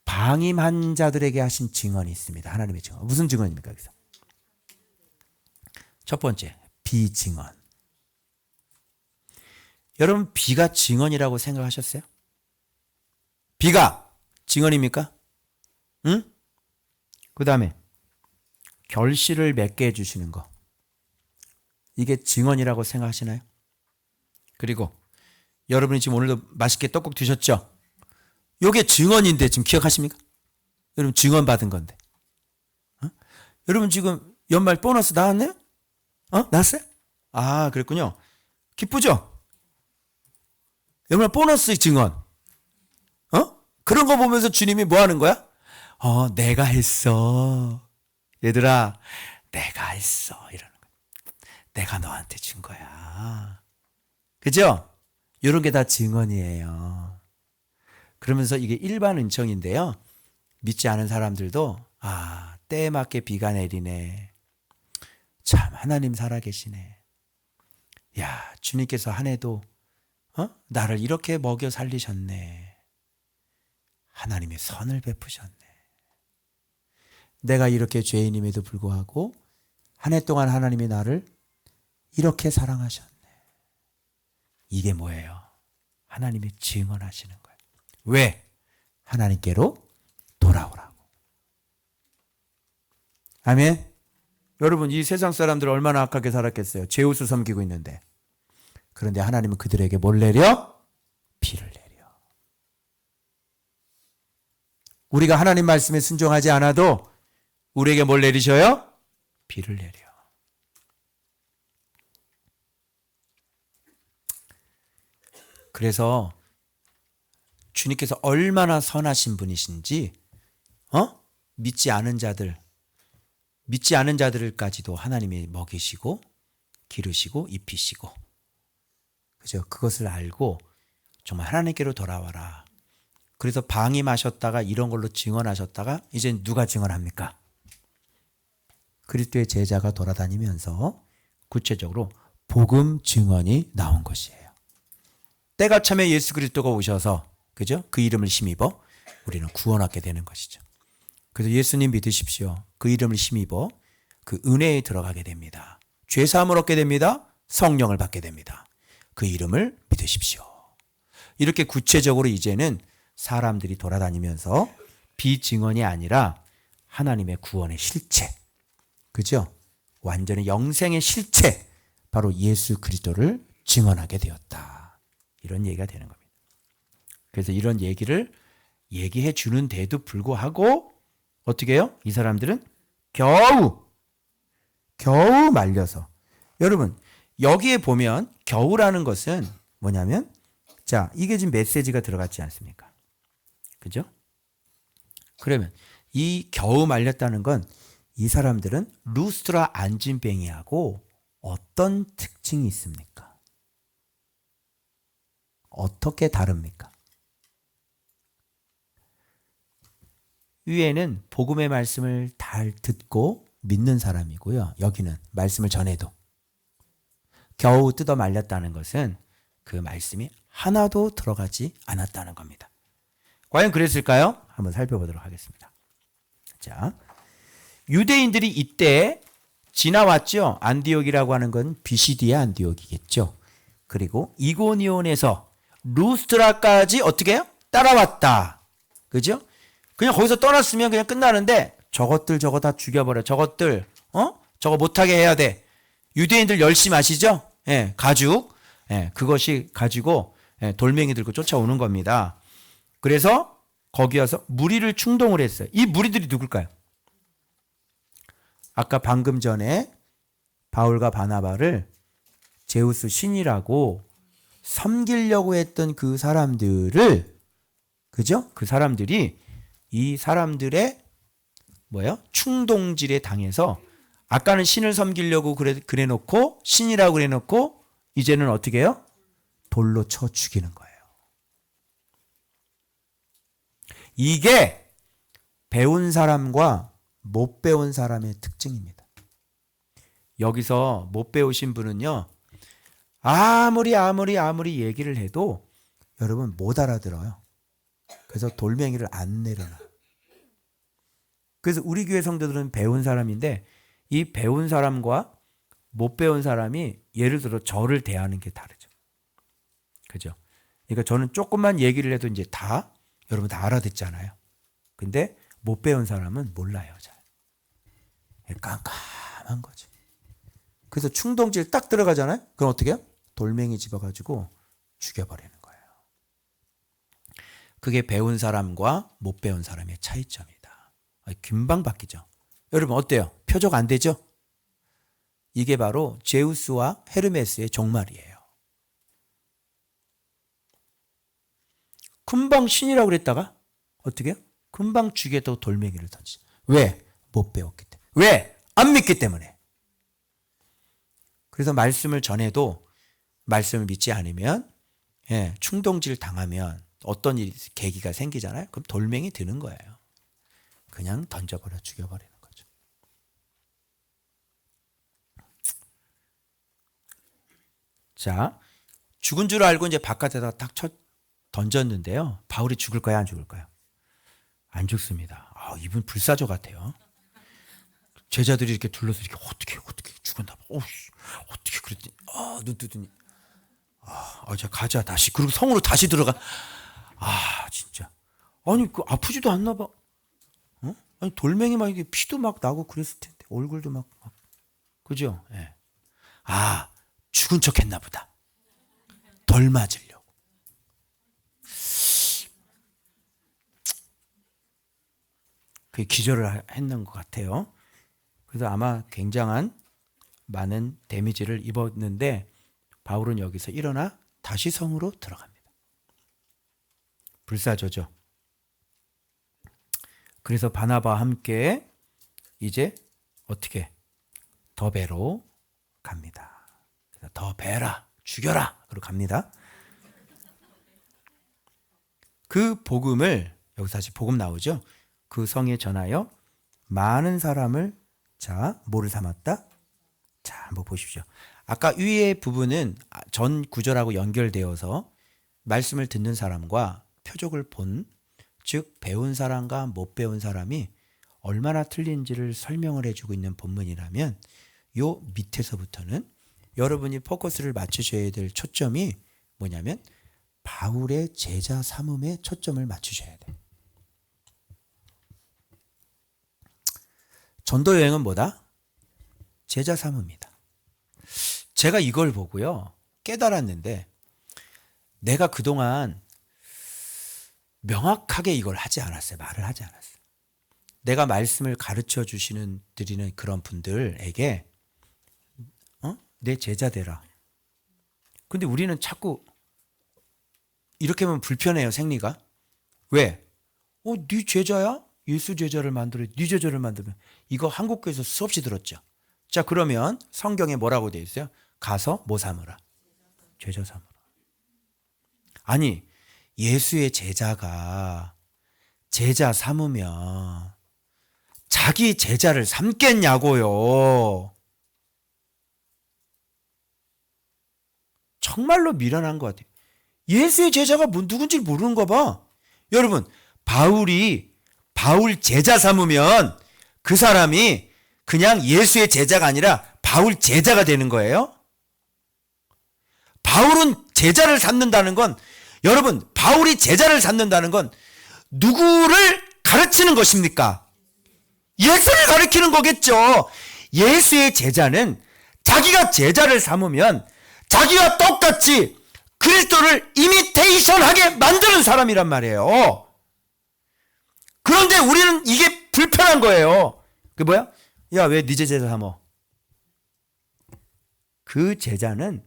방임한 자들에게 하신 증언이 있습니다. 하나님의 증언. 무슨 증언입니까? 여기서? 첫 번째, 비증언. 여러분 비가 증언이라고 생각하셨어요? 비가 증언입니까? 응? 그 다음에 결실을 맺게 해주시는 거. 이게 증언이라고 생각하시나요? 그리고 여러분이 지금 오늘도 맛있게 떡국 드셨죠? 이게 증언인데 지금 기억하십니까? 여러분 증언 받은 건데. 여러분 지금 연말 보너스 나왔네요? 나왔어요? 아, 그랬군요. 기쁘죠? 연말 보너스 증언. 그런 거 보면서 주님이 뭐 하는 거야? 내가 했어. 얘들아, 내가 했어. 이러는 거야. 내가 너한테 준 거야. 그죠? 이런 게 다 증언이에요. 그러면서 이게 일반 은총인데요. 믿지 않은 사람들도 때에 맞게 비가 내리네. 참 하나님 살아계시네. 야, 주님께서 한 해도 나를 이렇게 먹여 살리셨네. 하나님의 선을 베푸셨네. 내가 이렇게 죄인임에도 불구하고 한 해 동안 하나님이 나를 이렇게 사랑하셨네. 이게 뭐예요? 하나님이 증언하시는 거예요. 왜? 하나님께로 돌아오라고. 아멘. 여러분 이 세상 사람들 얼마나 악하게 살았겠어요. 제우스 섬기고 있는데. 그런데 하나님은 그들에게 뭘 내려? 비를 내려. 우리가 하나님 말씀에 순종하지 않아도 우리에게 뭘 내리셔요? 비를 내려. 그래서 주님께서 얼마나 선하신 분이신지 믿지 않은 자들까지도 하나님이 먹이시고 기르시고 입히시고, 그죠? 그것을 알고 정말 하나님께로 돌아와라. 그래서 방임하셨다가 이런 걸로 증언하셨다가 이제 누가 증언합니까? 그리스도의 제자가 돌아다니면서 구체적으로 복음 증언이 나온 것이에요. 때가 참에 예수 그리스도가 오셔서, 그죠? 그 이름을 힘입어 우리는 구원하게 되는 것이죠. 그래서 예수님 믿으십시오. 그 이름을 힘입어 그 은혜에 들어가게 됩니다. 죄 사함을 얻게 됩니다. 성령을 받게 됩니다. 그 이름을 믿으십시오. 이렇게 구체적으로 이제는 사람들이 돌아다니면서 비증언이 아니라 하나님의 구원의 실체, 그죠? 완전히 영생의 실체, 바로 예수 그리스도를 증언하게 되었다. 이런 얘기가 되는 겁니다. 그래서 이런 얘기를 얘기해 주는데도 불구하고 어떻게 해요? 이 사람들은 겨우 말려서. 여러분, 여기에 보면 겨우라는 것은 뭐냐면, 자, 이게 지금 메시지가 들어갔지 않습니까? 그죠? 그러면 이 겨우 말렸다는 건 이 사람들은 루스트라 안진뱅이하고 어떤 특징이 있습니까? 어떻게 다릅니까? 위에는 복음의 말씀을 잘 듣고 믿는 사람이고요. 여기는 말씀을 전해도 겨우 뜯어 말렸다는 것은 그 말씀이 하나도 들어가지 않았다는 겁니다. 과연 그랬을까요? 한번 살펴보도록 하겠습니다. 자, 유대인들이 이때 지나왔죠. 안디옥이라고 하는 건 비시디의 안디옥이겠죠. 그리고 이고니온에서 루스트라까지 어떻게 해요? 따라왔다. 그죠? 그냥 거기서 떠났으면 그냥 끝나는데 저것들 저거 다 죽여버려. 저것들 저거 못하게 해야 돼. 유대인들 열심히 아시죠? 예, 가죽. 예, 그것이 가지고 돌멩이 들고 쫓아오는 겁니다. 그래서 거기 와서 무리를 충동을 했어요. 이 무리들이 누굴까요? 아까 방금 전에 바울과 바나바를 제우스 신이라고 섬기려고 했던 그 사람들을, 그죠? 그 사람들이 이 사람들의 충동질에 당해서, 아까는 신을 섬기려고 그래 놓고 신이라고 그래 놓고 이제는 어떻게 해요? 돌로 쳐 죽이는 거예요. 이게 배운 사람과 못 배운 사람의 특징입니다. 여기서 못 배우신 분은요, 아무리 얘기를 해도 여러분 못 알아들어요. 그래서 돌멩이를 안 내려놔. 그래서 우리 교회 성도들은 배운 사람인데 이 배운 사람과 못 배운 사람이 예를 들어 저를 대하는 게 다르죠. 그죠? 그러니까 저는 조금만 얘기를 해도 이제 여러분 다 알아듣잖아요. 근데 못 배운 사람은 몰라요. 잘. 깜깜한 거죠. 그래서 충동질 딱 들어가잖아요. 그럼 어떻게 해요? 돌멩이 집어가지고 죽여버리는 거예요. 그게 배운 사람과 못 배운 사람의 차이점이다. 금방 바뀌죠. 여러분 어때요? 표적 안 되죠? 이게 바로 제우스와 헤르메스의 종말이에요. 금방 신이라고 그랬다가 어떻게 해요? 금방 죽여도 돌멩이를 던지. 왜? 못 배웠기 때문에. 왜? 안 믿기 때문에. 그래서 말씀을 전해도 말씀을 믿지 않으면, 충동질 당하면 어떤 계기가 생기잖아요. 그럼 돌멩이 드는 거예요. 그냥 던져버려 죽여버리는 거죠. 자, 죽은 줄 알고 이제 바깥에다 딱 던졌는데요. 바울이 죽을까요? 안 죽을까요? 안 죽습니다. 이분 불사조 같아요. 제자들이 이렇게 둘러서 이렇게 어떻게 죽었나 봐. 어떻게 그랬더니 눈 뜨더니 자 가자 다시. 그리고 성으로 다시 들어가. 진짜. 아니 그 아프지도 않나 봐. 아니 돌멩이 막 이게 피도 막 나고 그랬을 텐데 얼굴도 막 그죠? 예. 죽은 척 했나 보다. 덜 맞으려고. 그 기절을 했는 것 같아요. 그래서 아마 굉장한 많은 데미지를 입었는데 바울은 여기서 일어나 다시 성으로 들어갑니다. 불사조죠. 그래서 바나바와 함께 이제 어떻게 더베로 갑니다. 그래서 더베라, 죽여라, 그러고 갑니다. 그 복음을, 여기서 다시 복음 나오죠. 그 성에 전하여 많은 사람을, 자, 뭐를 삼았다? 자, 한번 보십시오. 아까 위의 부분은 전 구절하고 연결되어서 말씀을 듣는 사람과 표적을 본, 즉 배운 사람과 못 배운 사람이 얼마나 틀린지를 설명을 해주고 있는 본문이라면, 요 밑에서부터는 여러분이 포커스를 맞추셔야 될 초점이 뭐냐면 바울의 제자 삼음에 초점을 맞추셔야 돼. 전도 여행은 뭐다? 제자 삼음이다. 제가 이걸 보고요 깨달았는데, 내가 그동안 명확하게 이걸 하지 않았어요. 말을 하지 않았어요. 내가 말씀을 가르쳐 주시는 드리는 그런 분들에게 내 제자 되라. 근데 우리는 자꾸 이렇게 하면 불편해요, 생리가. 왜? 네 제자야? 예수 제자를 만들어, 네 제자를 만들면. 이거 한국교회에서 수없이 들었죠. 자, 그러면 성경에 뭐라고 되어 있어요? 가서 뭐 삼으라? 제자 삼으라. 아니, 예수의 제자가 제자 삼으면 자기 제자를 삼겠냐고요. 정말로 미련한 것 같아요. 예수의 제자가 누군지 모르는 거 봐. 여러분, 바울 제자 삼으면 그 사람이 그냥 예수의 제자가 아니라 바울 제자가 되는 거예요. 바울은 제자를 삼는다는 건, 여러분, 바울이 제자를 삼는다는 건 누구를 가르치는 것입니까? 예수를 가르치는 거겠죠. 예수의 제자는 자기가 제자를 삼으면 자기와 똑같이 그리스도를 이미테이션하게 만드는 사람이란 말이에요. 그런데 우리는 이게 불편한 거예요. 그게 뭐야? 야, 왜 네 제자 삼어? 그 제자는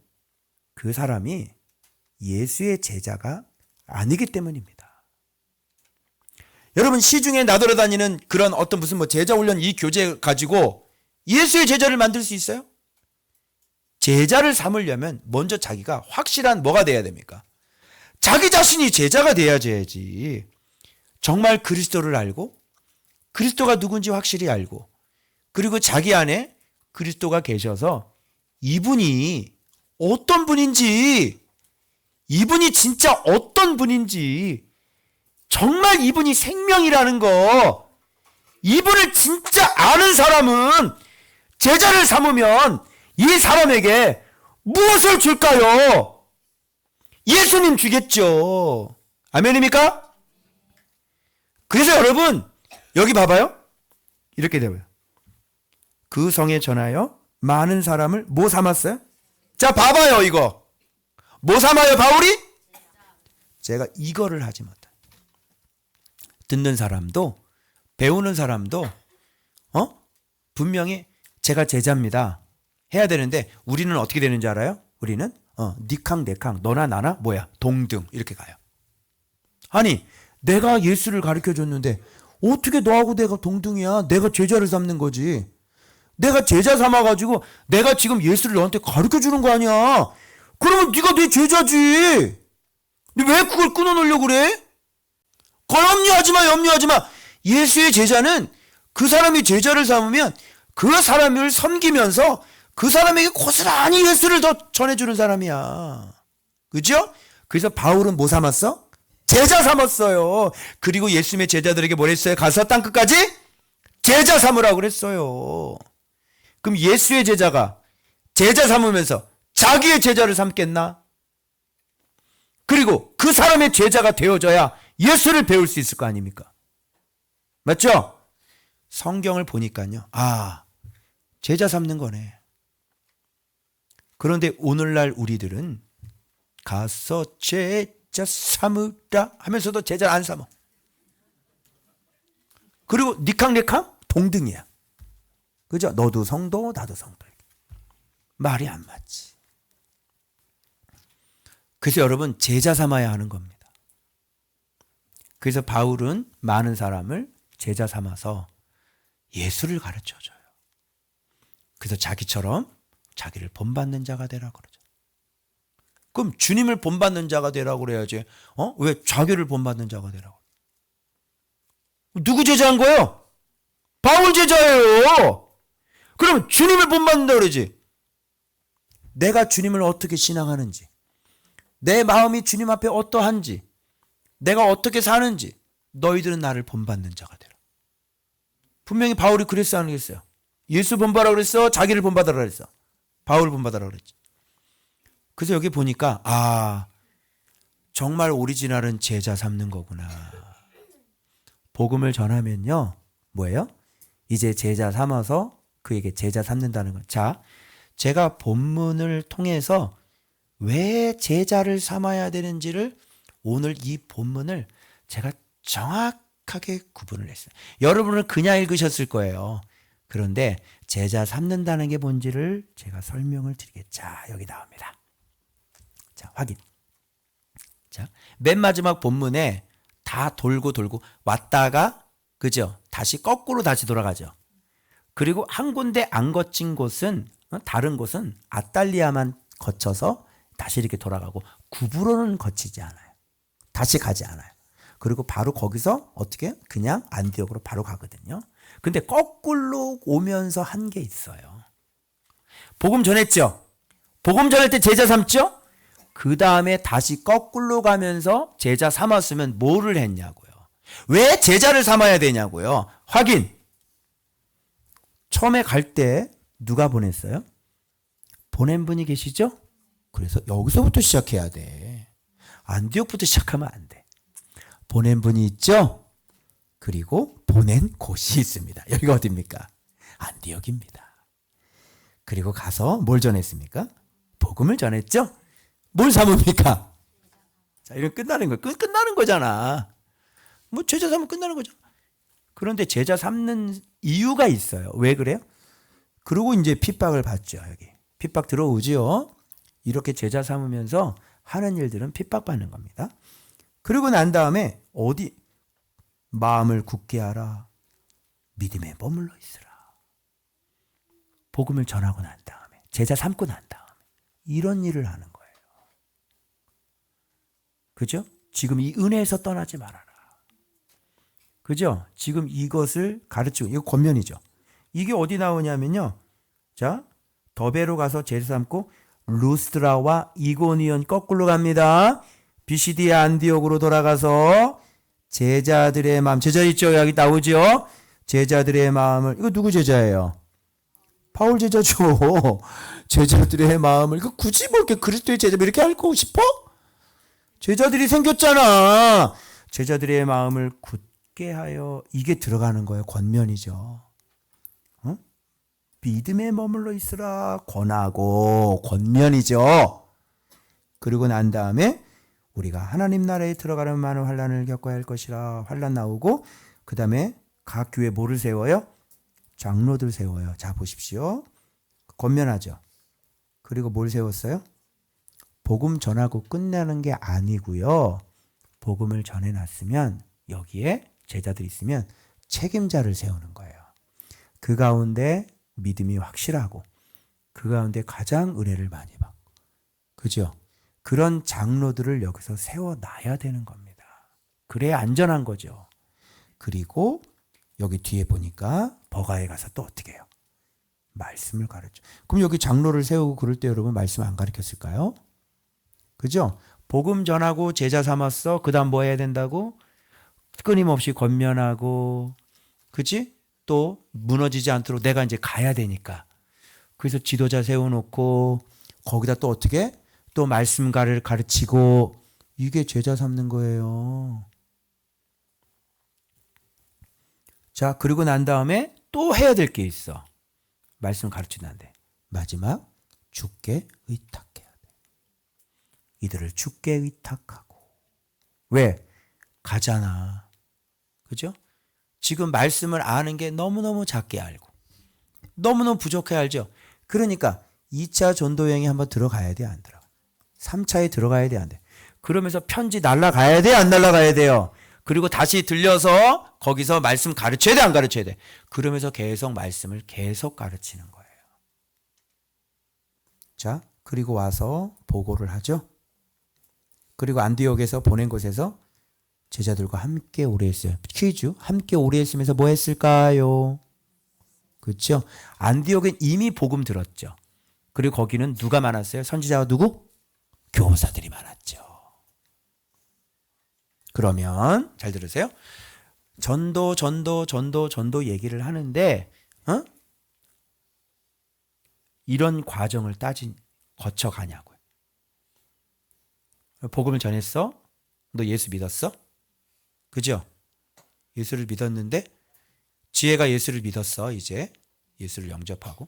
그 사람이 예수의 제자가 아니기 때문입니다. 여러분, 시중에 나돌아다니는 그런 어떤 무슨 제자 훈련 이 교재 가지고 예수의 제자를 만들 수 있어요? 제자를 삼으려면 먼저 자기가 확실한 뭐가 돼야 됩니까? 자기 자신이 제자가 돼야지. 정말 그리스도를 알고 그리스도가 누군지 확실히 알고, 그리고 자기 안에 그리스도가 계셔서 이분이 어떤 분인지, 이분이 진짜 어떤 분인지, 정말 이분이 생명이라는 거, 이분을 진짜 아는 사람은 제자를 삼으면 이 사람에게 무엇을 줄까요? 예수님 주겠죠. 아멘입니까? 그래서 여러분, 여기 봐봐요. 이렇게 되고요. 그 성에 전하여 많은 사람을 뭐 삼았어요? 자, 봐봐요, 이거. 뭐 삼아요, 바울이? 제가 이거를 하지 못해. 듣는 사람도, 배우는 사람도, 분명히 제가 제자입니다 해야 되는데, 우리는 어떻게 되는지 알아요? 우리는 니캉 내캉, 너나 나나 뭐야, 동등 이렇게 가요. 아니, 내가 예수를 가르쳐 줬는데 어떻게 너하고 내가 동등이야? 내가 제자를 삼는 거지. 내가 제자 삼아가지고 내가 지금 예수를 너한테 가르쳐 주는 거 아니야. 그러면 네가 내 제자지. 근데 왜 그걸 끊어놓으려고 그래? 염려하지 마. 예수의 제자는 그 사람이 제자를 삼으면 그 사람을 섬기면서 그 사람에게 고스란히 예수를 더 전해주는 사람이야. 그죠? 그래서 바울은 뭐 삼았어? 제자 삼았어요. 그리고 예수님의 제자들에게 뭘 했어요? 가서 땅끝까지 제자 삼으라고 그랬어요. 그럼 예수의 제자가 제자 삼으면서 자기의 제자를 삼겠나? 그리고 그 사람의 제자가 되어져야 예수를 배울 수 있을 거 아닙니까? 맞죠? 성경을 보니까요. 제자 삼는 거네. 그런데 오늘날 우리들은 가서 제자 삼으라 하면서도 제자를 안 삼어. 그리고 니캉네캉 동등이야. 그죠? 너도 성도 나도 성도. 말이 안 맞지. 그래서 여러분, 제자 삼아야 하는 겁니다. 그래서 바울은 많은 사람을 제자 삼아서 예수를 가르쳐줘요. 그래서 자기처럼 자기를 본받는 자가 되라고 그러죠. 그럼 주님을 본받는 자가 되라고 그래야지. 왜 자기를 본받는 자가 되라고? 누구 제자한 거예요? 바울 제자예요. 그럼 주님을 본받는다 그러지. 내가 주님을 어떻게 신앙하는지, 내 마음이 주님 앞에 어떠한지, 내가 어떻게 사는지 너희들은 나를 본받는 자가 되라. 분명히 바울이 그랬어 안 그랬어요? 예수 본받으라 그랬어? 자기를 본받으라 그랬어? 바울을 본받으라 그랬지. 그래서 여기 보니까 정말 오리지널은 제자 삼는 거구나. 복음을 전하면요. 뭐예요? 이제 제자 삼아서 그에게 제자 삼는다는 거. 자, 제가 본문을 통해서 왜 제자를 삼아야 되는지를 오늘 이 본문을 제가 정확하게 구분을 했어요. 여러분은 그냥 읽으셨을 거예요. 그런데 제자 삼는다는 게 뭔지를 제가 설명을 드리겠습니다. 자, 여기 나옵니다. 자, 확인. 자, 맨 마지막 본문에 다 돌고 왔다가, 그죠? 다시 거꾸로 다시 돌아가죠. 그리고 한 군데 안 거친 곳은, 다른 곳은 아탈리아만 거쳐서 다시 이렇게 돌아가고, 구브로는 거치지 않아요. 다시 가지 않아요. 그리고 바로 거기서 어떻게? 그냥 안디옥으로 바로 가거든요. 근데 거꾸로 오면서 한 게 있어요. 복음 전했죠? 복음 전할 때 제자 삼죠? 그 다음에 다시 거꾸로 가면서 제자 삼았으면 뭐를 했냐고요. 왜 제자를 삼아야 되냐고요. 확인. 처음에 갈 때 누가 보냈어요? 보낸 분이 계시죠? 그래서 여기서부터 시작해야 돼. 안디옥부터 시작하면 안 돼. 보낸 분이 있죠? 그리고 보낸 곳이 있습니다. 여기가 어디입니까? 안디옥입니다. 그리고 가서 뭘 전했습니까? 복음을 전했죠? 뭘 삼습니까? 자, 이건 끝나는 거예요. 끝나는 거잖아. 뭐 제자 삼으면 끝나는 거죠. 그런데 제자 삼는 이유가 있어요. 왜 그래요? 그리고 이제 핍박을 받죠. 여기 핍박 들어오지요. 이렇게 제자 삼으면서 하는 일들은 핍박받는 겁니다. 그리고 난 다음에 어디? 마음을 굳게 하라. 믿음에 머물러 있으라. 복음을 전하고 난 다음에, 제자 삼고 난 다음에 이런 일을 하는 거예요. 그죠? 지금 이 은혜에서 떠나지 말아라. 그죠? 지금 이것을 가르치고, 이거 권면이죠. 이게 어디 나오냐면요. 자, 더베로 가서 제자 삼고 루스드라와 이고니온 거꾸로 갑니다. 비시디아 안디옥으로 돌아가서 제자들의 마음, 제자 있죠? 여기 나오죠? 제자들의 마음을, 이거 누구 제자예요? 바울 제자죠. 제자들의 마음을, 이거 굳이 뭐 이렇게 그리스도의 제자 이렇게 할 거 싶어? 제자들이 생겼잖아. 제자들의 마음을 굳게 하여, 이게 들어가는 거예요. 권면이죠. 믿음에 머물러 있으라. 권하고 권면이죠. 그리고 난 다음에 우리가 하나님 나라에 들어가는 많은 환난을 겪어야 할 것이라. 환난 나오고, 그 다음에 각 교회 뭐를 세워요? 장로들 세워요. 자, 보십시오. 권면하죠. 그리고 뭘 세웠어요? 복음 전하고 끝나는 게 아니고요. 복음을 전해놨으면 여기에 제자들이 있으면 책임자를 세우는 거예요. 그 가운데 믿음이 확실하고, 그 가운데 가장 은혜를 많이 받고, 그죠? 그런 장로들을 여기서 세워놔야 되는 겁니다. 그래야 안전한 거죠. 그리고 여기 뒤에 보니까 버가에 가서 또 어떻게 해요? 말씀을 가르쳐. 그럼 여기 장로를 세우고 그럴 때 여러분 말씀 안 가르쳤을까요? 그죠? 복음 전하고 제자 삼았어. 그 다음 뭐 해야 된다고? 끊임없이 권면하고, 그치? 또 무너지지 않도록 내가 이제 가야 되니까. 그래서 지도자 세워놓고 거기다 또 어떻게? 또 말씀가를 가르치고, 이게 제자 삼는 거예요. 자, 그리고 난 다음에 또 해야 될 게 있어. 말씀 가르치는데 마지막 주께 의탁해야 돼. 이들을 주께 의탁하고. 왜? 가잖아. 그죠? 지금 말씀을 아는 게 너무너무 작게 알고 너무너무 부족해 알죠? 그러니까 2차 전도여행에 한번 들어가야 돼, 안 들어가? 3차에 들어가야 돼, 안 돼? 그러면서 편지 날라가야 돼, 안 날라가야 돼요? 그리고 다시 들려서 거기서 말씀 가르쳐야 돼, 안 가르쳐야 돼? 그러면서 계속 말씀을 계속 가르치는 거예요. 자, 그리고 와서 보고를 하죠. 그리고 안디옥에서 보낸 곳에서 제자들과 함께 오래 했어요. 퀴즈. 함께 오래 했으면서 뭐 했을까요? 그렇죠? 안디옥은 이미 복음 들었죠. 그리고 거기는 누가 많았어요? 선지자와 누구? 교사들이 많았죠. 그러면 잘 들으세요. 전도 얘기를 하는데 이런 과정을 거쳐가냐고요. 복음을 전했어? 너 예수 믿었어? 그죠? 예수를 믿었는데 지혜가 예수를 믿었어. 이제 예수를 영접하고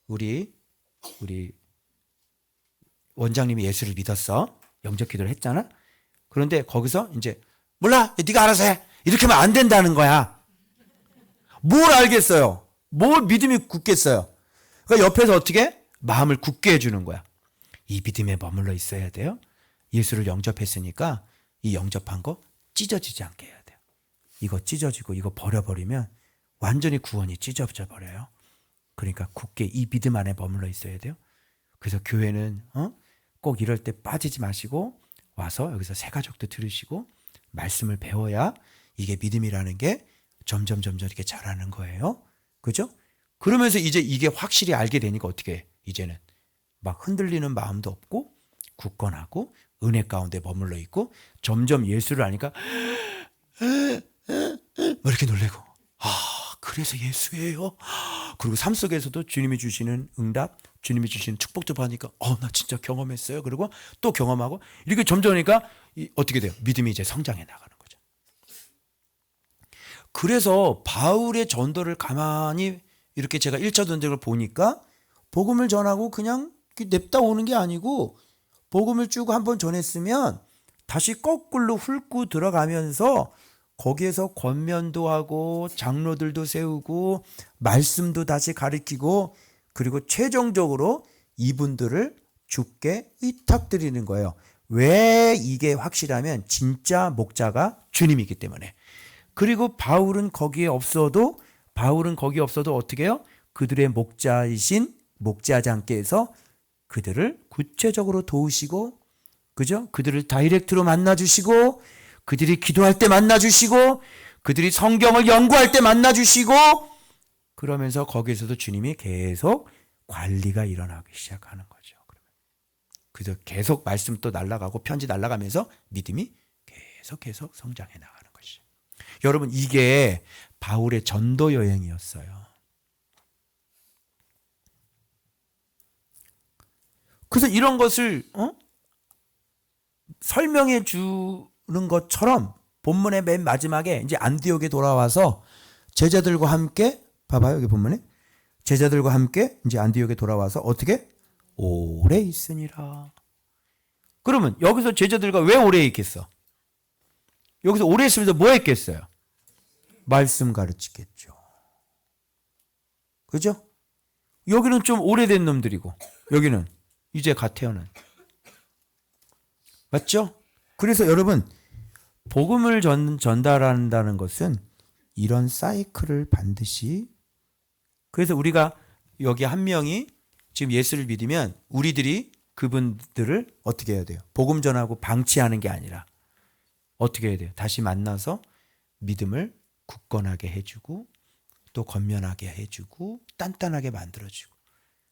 우리 원장님이 예수를 믿었어. 영접 기도를 했잖아. 그런데 거기서 이제 몰라, 네가 알아서 해. 이렇게 하면 안 된다는 거야. 뭘 알겠어요? 뭘 믿음이 굳겠어요? 그러니까 옆에서 어떻게? 마음을 굳게 해주는 거야. 이 믿음에 머물러 있어야 돼요. 예수를 영접했으니까 이 영접한 거 찢어지지 않게 해야 돼요. 이거 찢어지고 이거 버려버리면 완전히 구원이 찢어져 버려요. 그러니까 굳게 이 믿음 안에 머물러 있어야 돼요. 그래서 교회는 꼭 이럴 때 빠지지 마시고 와서 여기서 새 가족도 들으시고 말씀을 배워야 이게 믿음이라는 게 점점 이렇게 자라는 거예요. 그죠? 그러면서 이제 이게 확실히 알게 되니까 어떻게 해? 이제는 막 흔들리는 마음도 없고 굳건하고 은혜 가운데 머물러 있고 점점 예수를 아니까 이렇게 놀래고 그래서 예수예요. 그리고 삶 속에서도 주님이 주시는 응답, 주님이 주시는 축복도 받으니까 나 진짜 경험했어요. 그리고 또 경험하고 이렇게 점점 하니까 어떻게 돼요? 믿음이 이제 성장해 나가는 거죠. 그래서 바울의 전도를 가만히 이렇게 제가 1차 전쟁을 보니까 복음을 전하고 그냥 냅다 오는 게 아니고 복음을 쭉 한번 전했으면 다시 거꾸로 훑고 들어가면서 거기에서 권면도 하고 장로들도 세우고 말씀도 다시 가르치고 그리고 최종적으로 이분들을 주께 의탁드리는 거예요. 왜 이게 확실하면 진짜 목자가 주님이기 때문에. 그리고 바울은 거기에 없어도 어떻게 해요? 그들의 목자이신 목자장께서 그들을 구체적으로 도우시고 그죠? 그들을 다이렉트로 만나주시고 그들이 기도할 때 만나주시고 그들이 성경을 연구할 때 만나주시고 그러면서 거기에서도 주님이 계속 관리가 일어나기 시작하는 거죠. 그래서 계속 말씀 또 날아가고 편지 날아가면서 믿음이 계속 성장해 나가는 것이죠. 여러분 이게 바울의 전도 여행이었어요. 그래서 이런 것을 설명해 주는 것처럼 본문의 맨 마지막에 이제 안디옥에 돌아와서 제자들과 함께 봐봐요. 여기 본문에 제자들과 함께 이제 안디옥에 돌아와서 어떻게? 오래 있으니라. 그러면 여기서 제자들과 왜 오래 있겠어? 여기서 오래 있으면서 뭐 했겠어요? 말씀 가르치겠죠. 그죠? 여기는 좀 오래된 놈들이고 여기는 이제 갓 태어난. 맞죠? 그래서 여러분 복음을 전달한다는 것은 이런 사이클을 반드시 그래서 우리가 여기 한 명이 지금 예수를 믿으면 우리들이 그분들을 어떻게 해야 돼요? 복음 전하고 방치하는 게 아니라 어떻게 해야 돼요? 다시 만나서 믿음을 굳건하게 해주고 또 건면하게 해주고 단단하게 만들어주고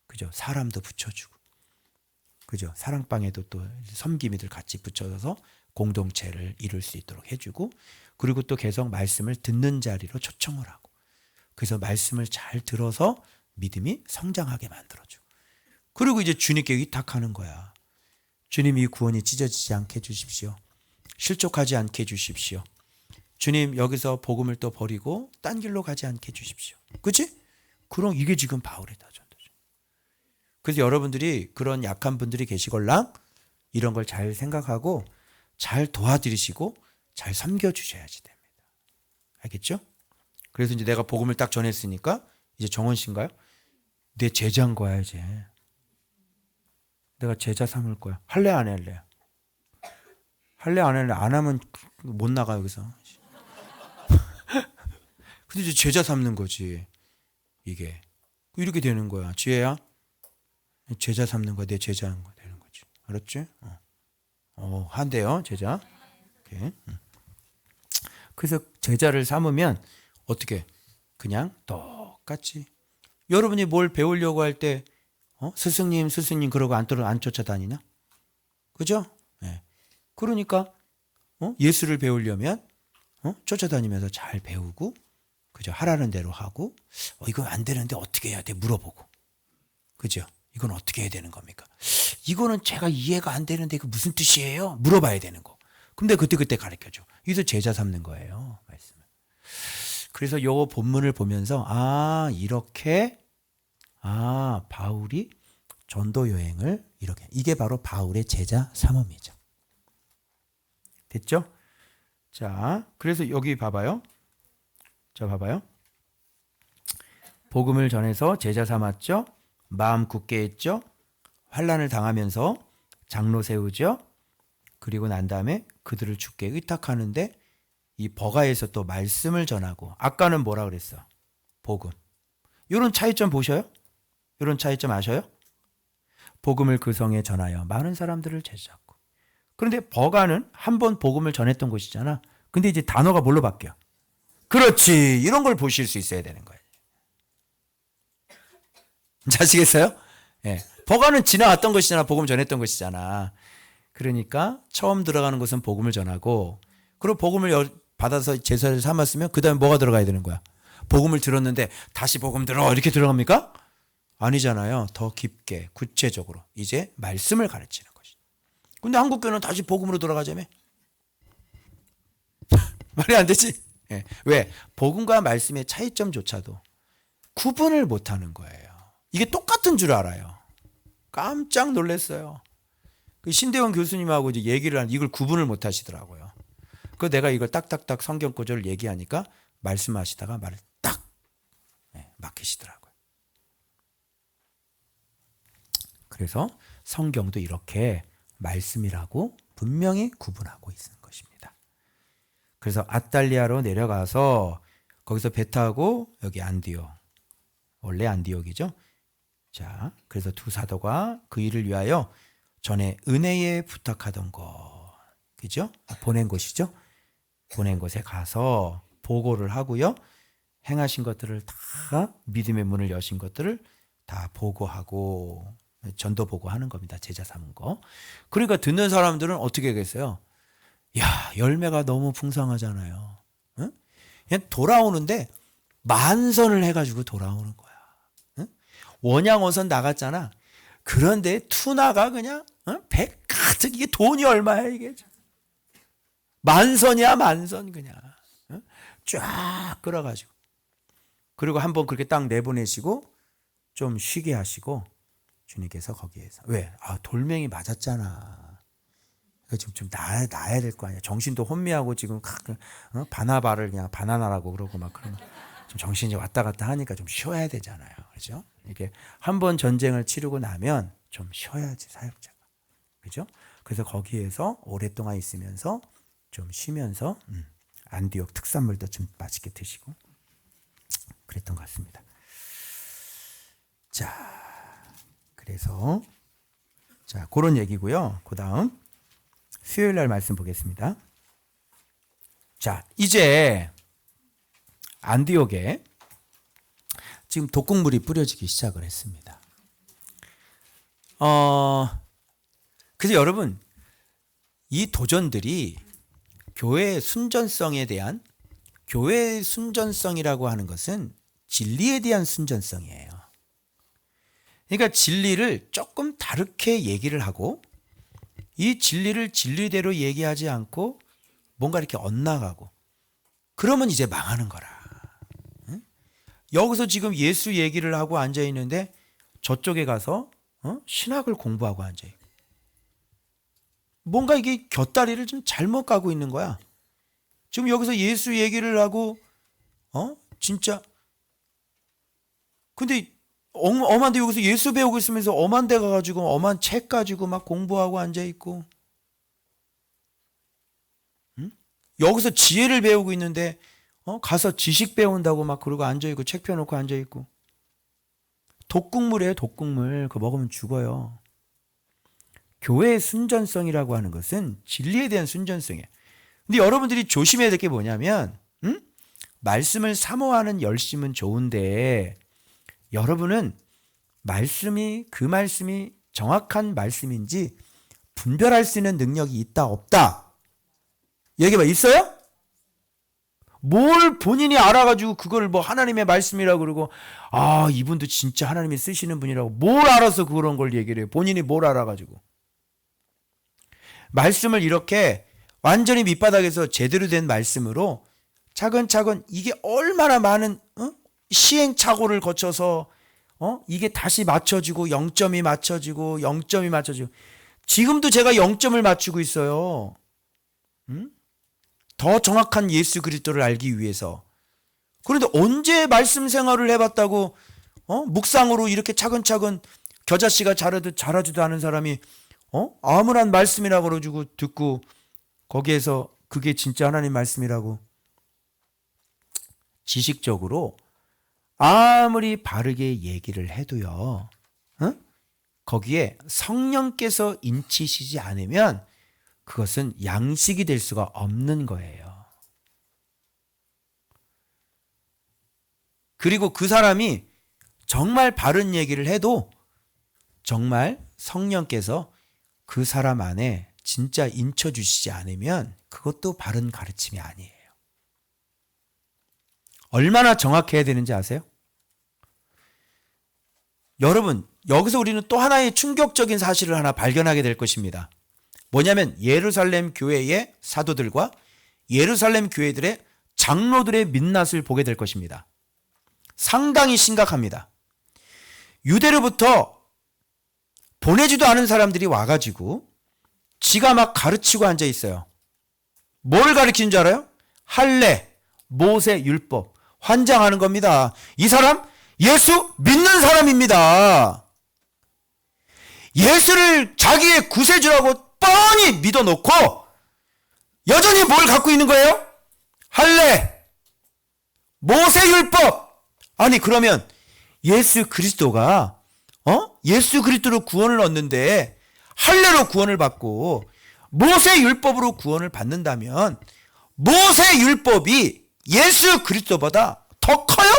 그죠? 사람도 붙여주고 그죠? 사랑방에도 또 섬김이들 같이 붙여서 공동체를 이룰 수 있도록 해주고 그리고 또 계속 말씀을 듣는 자리로 초청을 하고 그래서 말씀을 잘 들어서 믿음이 성장하게 만들어주고 그리고 이제 주님께 의탁하는 거야. 주님 이 구원이 찢어지지 않게 해주십시오. 실족하지 않게 해주십시오. 주님 여기서 복음을 또 버리고 딴 길로 가지 않게 해주십시오. 그렇지? 그럼 이게 지금 바울의 전도죠. 그래서 여러분들이 그런 약한 분들이 계시걸랑 이런 걸 잘 생각하고 잘 도와드리시고 잘 섬겨주셔야지 됩니다. 알겠죠? 그래서 이제 내가 복음을 딱 전했으니까 이제 정원 씨인가요? 내 제자인 거야 이제. 내가 제자 삼을 거야. 할래 안 할래? 할래 안 할래? 안 하면 못 나가 여기서. 근데 이제 제자 삼는 거지 이게. 이렇게 되는 거야. 지혜야, 제자 삼는 거야. 내 제자 하는 거 되는 거지. 알았지? 한대요 제자. 이렇게. 그래서 제자를 삼으면 어떻게? 그냥 똑같이. 여러분이 뭘 배우려고 할 때 스승님 스승님 그러고 안 쫓아다니나? 그죠? 네. 그러니까 예수를 배우려면 쫓아다니면서 잘 배우고, 그죠? 하라는 대로 하고, 이거 안 되는데 어떻게 해야 돼? 물어보고, 그죠? 이건 어떻게 해야 되는 겁니까? 이거는 제가 이해가 안 되는데 이거 무슨 뜻이에요? 물어봐야 되는 거. 근데 그때 가르쳐줘. 여기서 제자 삼는 거예요. 말씀을. 그래서 요 본문을 보면서 이렇게 바울이 전도 여행을 이렇게, 이게 바로 바울의 제자 삼음이죠. 됐죠? 자, 그래서 여기 봐봐요. 자, 봐봐요. 복음을 전해서 제자 삼았죠. 마음 굳게 했죠. 환난을 당하면서 장로 세우죠. 그리고 난 다음에 그들을 주께 의탁하는데 이 버가에서 또 말씀을 전하고, 아까는 뭐라 그랬어? 복음. 이런 차이점 보셔요? 이런 차이점 아셔요? 복음을 그 성에 전하여 많은 사람들을 제자잡고. 그런데 버가는 한 번 복음을 전했던 곳이잖아. 근데 이제 단어가 뭘로 바뀌어? 그렇지. 이런 걸 보실 수 있어야 되는 거예요. 아시겠어요? 예. 버가는 지나왔던 것이잖아. 복음 전했던 것이잖아. 그러니까 처음 들어가는 곳은 복음을 전하고, 그리고 복음을 받아서 제자를 삼았으면 그 다음에 뭐가 들어가야 되는 거야? 복음을 들었는데 다시 복음 들어 이렇게 들어갑니까? 아니잖아요. 더 깊게 구체적으로 이제 말씀을 가르치는 것이죠. 근데 한국교회는 다시 복음으로 돌아가자며? 말이 안 되지. 예. 왜? 복음과 말씀의 차이점조차도 구분을 못하는 거예요. 이게 똑같은 줄 알아요. 깜짝 놀랐어요. 그 신대원 교수님하고 이제 얘기를 하는, 이걸 구분을 못 하시더라고요. 그 내가 이걸 딱딱딱 성경 구절을 얘기하니까 말씀하시다가 말을 딱 막히시더라고요. 그래서 성경도 이렇게 말씀이라고 분명히 구분하고 있는 것입니다. 그래서 아탈리아로 내려가서 거기서 배 타고 여기 안디옥, 원래 안디옥이죠. 자, 그래서 두 사도가 그 일을 위하여 전에 은혜에 부탁하던 것, 그죠? 보낸 곳이죠. 보낸 곳에 가서 보고를 하고요. 행하신 것들을 다, 믿음의 문을 여신 것들을 다 보고하고, 전도 보고하는 겁니다. 제자 삼은 거. 그러니까 듣는 사람들은 어떻게 하겠어요? 야, 열매가 너무 풍성하잖아요. 응? 그냥 돌아오는데 만선을 해가지고 돌아오는 거야. 응? 원양어선 나갔잖아. 그런데 투나가 그냥 배 가득, 이게 돈이 얼마야 이게? 만선이야 만선 그냥. 쫙 끌어가지고. 그리고 한번 그렇게 딱 내보내시고 좀 쉬게 하시고, 주님께서 거기에서 왜? 돌멩이 맞았잖아. 좀 나야 될 거 아니야. 정신도 혼미하고 지금 바나바를 그냥 바나나라고 그러고 막 그러면 좀 정신이 왔다 갔다 하니까 좀 쉬어야 되잖아요. 그죠? 이게 한번 전쟁을 치르고 나면 좀 쉬어야지 사역자가. 그죠? 그래서 거기에서 오랫동안 있으면서 좀 쉬면서 안디옥 특산물도 좀 맛있게 드시고 그랬던 것 같습니다. 자, 그래서 자, 그런 얘기고요. 그다음 수요일 날 말씀 보겠습니다. 자, 이제 안디옥에 지금 독극물이 뿌려지기 시작을 했습니다. 그래서 여러분, 이 도전들이 교회의 순전성에 대한, 교회의 순전성이라고 하는 것은 진리에 대한 순전성이에요. 그러니까 진리를 조금 다르게 얘기를 하고, 이 진리를 진리대로 얘기하지 않고 뭔가 이렇게 엇나가고, 그러면 이제 망하는 거라. 응? 여기서 지금 예수 얘기를 하고 앉아 있는데 저쪽에 가서 신학을 공부하고 앉아 있고, 뭔가 이게 곁다리를 좀 잘못 가고 있는 거야. 지금 여기서 예수 얘기를 하고 진짜, 근데 엄한데 여기서 예수 배우고 있으면서 엄한 데 가가지고 엄한 책 가지고 막 공부하고 앉아 있고, 여기서 지혜를 배우고 있는데 가서 지식 배운다고 막 그러고 앉아있고 책 펴놓고 앉아있고. 독국물이에요. 독국물. 그거 먹으면 죽어요. 교회의 순전성이라고 하는 것은 진리에 대한 순전성이에요. 근데 여러분들이 조심해야 될 게 뭐냐면 말씀을 사모하는 열심은 좋은데 여러분은 그 말씀이 정확한 말씀인지 분별할 수 있는 능력이 있다 없다? 얘기해봐. 있어요? 뭘 본인이 알아가지고 그걸 뭐 하나님의 말씀이라고 그러고 이분도 진짜 하나님이 쓰시는 분이라고 뭘 알아서 그런 걸 얘기를 해요. 본인이 뭘 알아가지고. 말씀을 이렇게 완전히 밑바닥에서 제대로 된 말씀으로 차근차근 이게 얼마나 많은 시행착오를 거쳐서 이게 다시 맞춰지고 0점이 맞춰지고 0점이 맞춰지고 지금도 제가 0점을 맞추고 있어요. 더 정확한 예수 그리스도를 알기 위해서. 그런데 언제 말씀 생활을 해봤다고 묵상으로 이렇게 차근차근 겨자씨가 자라지도 않은 사람이 아무런 말씀이라고 그러고 듣고 거기에서 그게 진짜 하나님 말씀이라고 지식적으로 아무리 바르게 얘기를 해도요, 거기에 성령께서 인치시지 않으면 그것은 양식이 될 수가 없는 거예요. 그리고 그 사람이 정말 바른 얘기를 해도 정말 성령께서 그 사람 안에 진짜 인쳐주시지 않으면 그것도 바른 가르침이 아니에요. 얼마나 정확해야 되는지 아세요? 여러분, 여기서 우리는 또 하나의 충격적인 사실을 하나 발견하게 될 것입니다. 뭐냐면 예루살렘 교회의 사도들과 예루살렘 교회들의 장로들의 민낯을 보게 될 것입니다. 상당히 심각합니다. 유대로부터 보내지도 않은 사람들이 와가지고 지가 막 가르치고 앉아 있어요. 뭘 가르치는 줄 알아요? 할례, 모세, 율법, 환장하는 겁니다. 이 사람 예수 믿는 사람입니다. 예수를 자기의 구세주라고 뻔히 믿어놓고 여전히 뭘 갖고 있는 거예요? 할례, 모세, 율법. 아니 그러면 예수 그리스도가 예수 그리스도로 구원을 얻는데 할례로 구원을 받고 모세 율법으로 구원을 받는다면 모세 율법이 예수 그리스도보다 더 커요?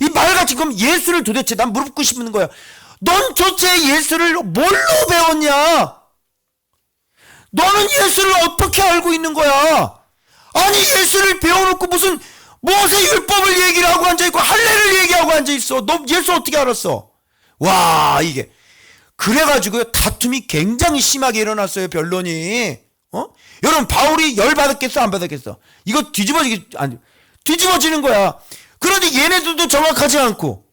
이 말같이 그럼 예수를 도대체 난 물어보고 싶은 거야. 넌 도대체 예수를 뭘로 배웠냐? 너는 예수를 어떻게 알고 있는 거야? 아니 예수를 배워놓고 무슨 모세 율법을 얘기를 하고 앉아있고 할례를 얘기하고 앉아있어. 너 예수 어떻게 알았어? 와 이게 그래가지고 다툼이 굉장히 심하게 일어났어요. 변론이. 여러분 바울이 열받았겠어 안 받았겠어? 이거 뒤집어지는 거야. 그런데 얘네들도 정확하지 않고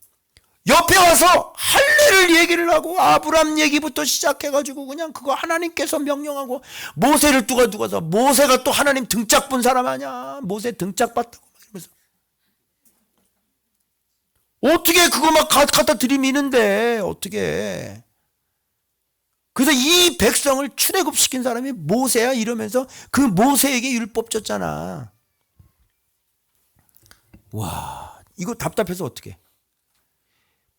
옆에 와서 할례를 얘기를 하고 아브람 얘기부터 시작해가지고 그냥 그거 하나님께서 명령하고 모세를 두고서 모세가 또 하나님 등짝 본 사람 아니야. 모세 등짝 봤다고 막 이러면서 어떻게 그거 막 갖다 들이미는데 어떻게. 그래서 이 백성을 출애굽시킨 사람이 모세야 이러면서 그 모세에게 율법 줬잖아. 와 이거 답답해서 어떻게.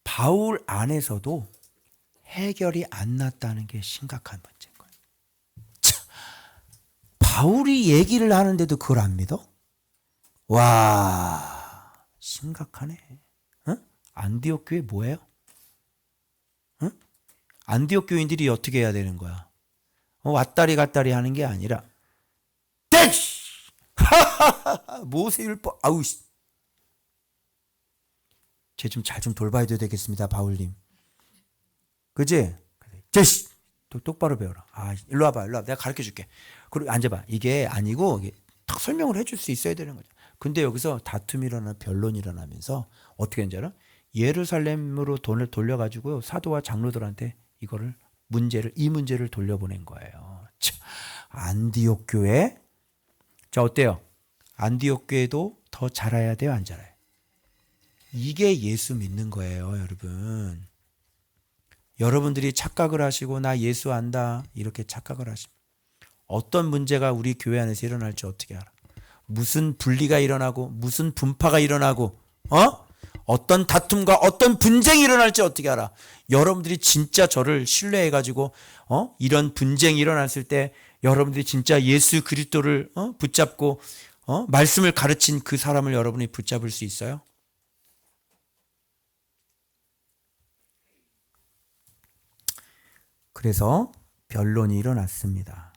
바울 안에서도 해결이 안 났다는 게 심각한 문제인 거예요. 참, 바울이 얘기를 하는데도 그걸 안 믿어? 와 심각하네. 안디옥 교회 뭐예요? 안디옥 교인들이 어떻게 해야 되는 거야? 왔다리 갔다리 하는 게 아니라 모세율법 아우 쟤 좀 잘 좀 돌봐야 되겠습니다. 바울님. 그지? 똑바로 배워라. 일로 와봐. 내가 가르쳐 줄게. 그리고 앉아봐. 이게 아니고 이게 딱 설명을 해줄 수 있어야 되는 거죠. 근데 여기서 다툼이 일어나 변론이 일어나면서 어떻게 했는지 알아? 예루살렘으로 돈을 돌려가지고 사도와 장로들한테 이 문제를 돌려보낸 거예요. 참, 안디옥 교회. 자, 어때요? 안디옥 교회도 더 잘해야 돼요, 안 잘해요? 이게 예수 믿는 거예요, 여러분. 여러분들이 착각을 하시고 나 예수 안다 이렇게 착각을 하시면 어떤 문제가 우리 교회 안에서 일어날지 어떻게 알아? 무슨 분리가 일어나고 무슨 분파가 일어나고 어떤 다툼과 어떤 분쟁이 일어날지 어떻게 알아? 여러분들이 진짜 저를 신뢰해가지고 이런 분쟁이 일어났을 때 여러분들이 진짜 예수 그리스도를 붙잡고 말씀을 가르친 그 사람을 여러분이 붙잡을 수 있어요? 그래서 변론이 일어났습니다.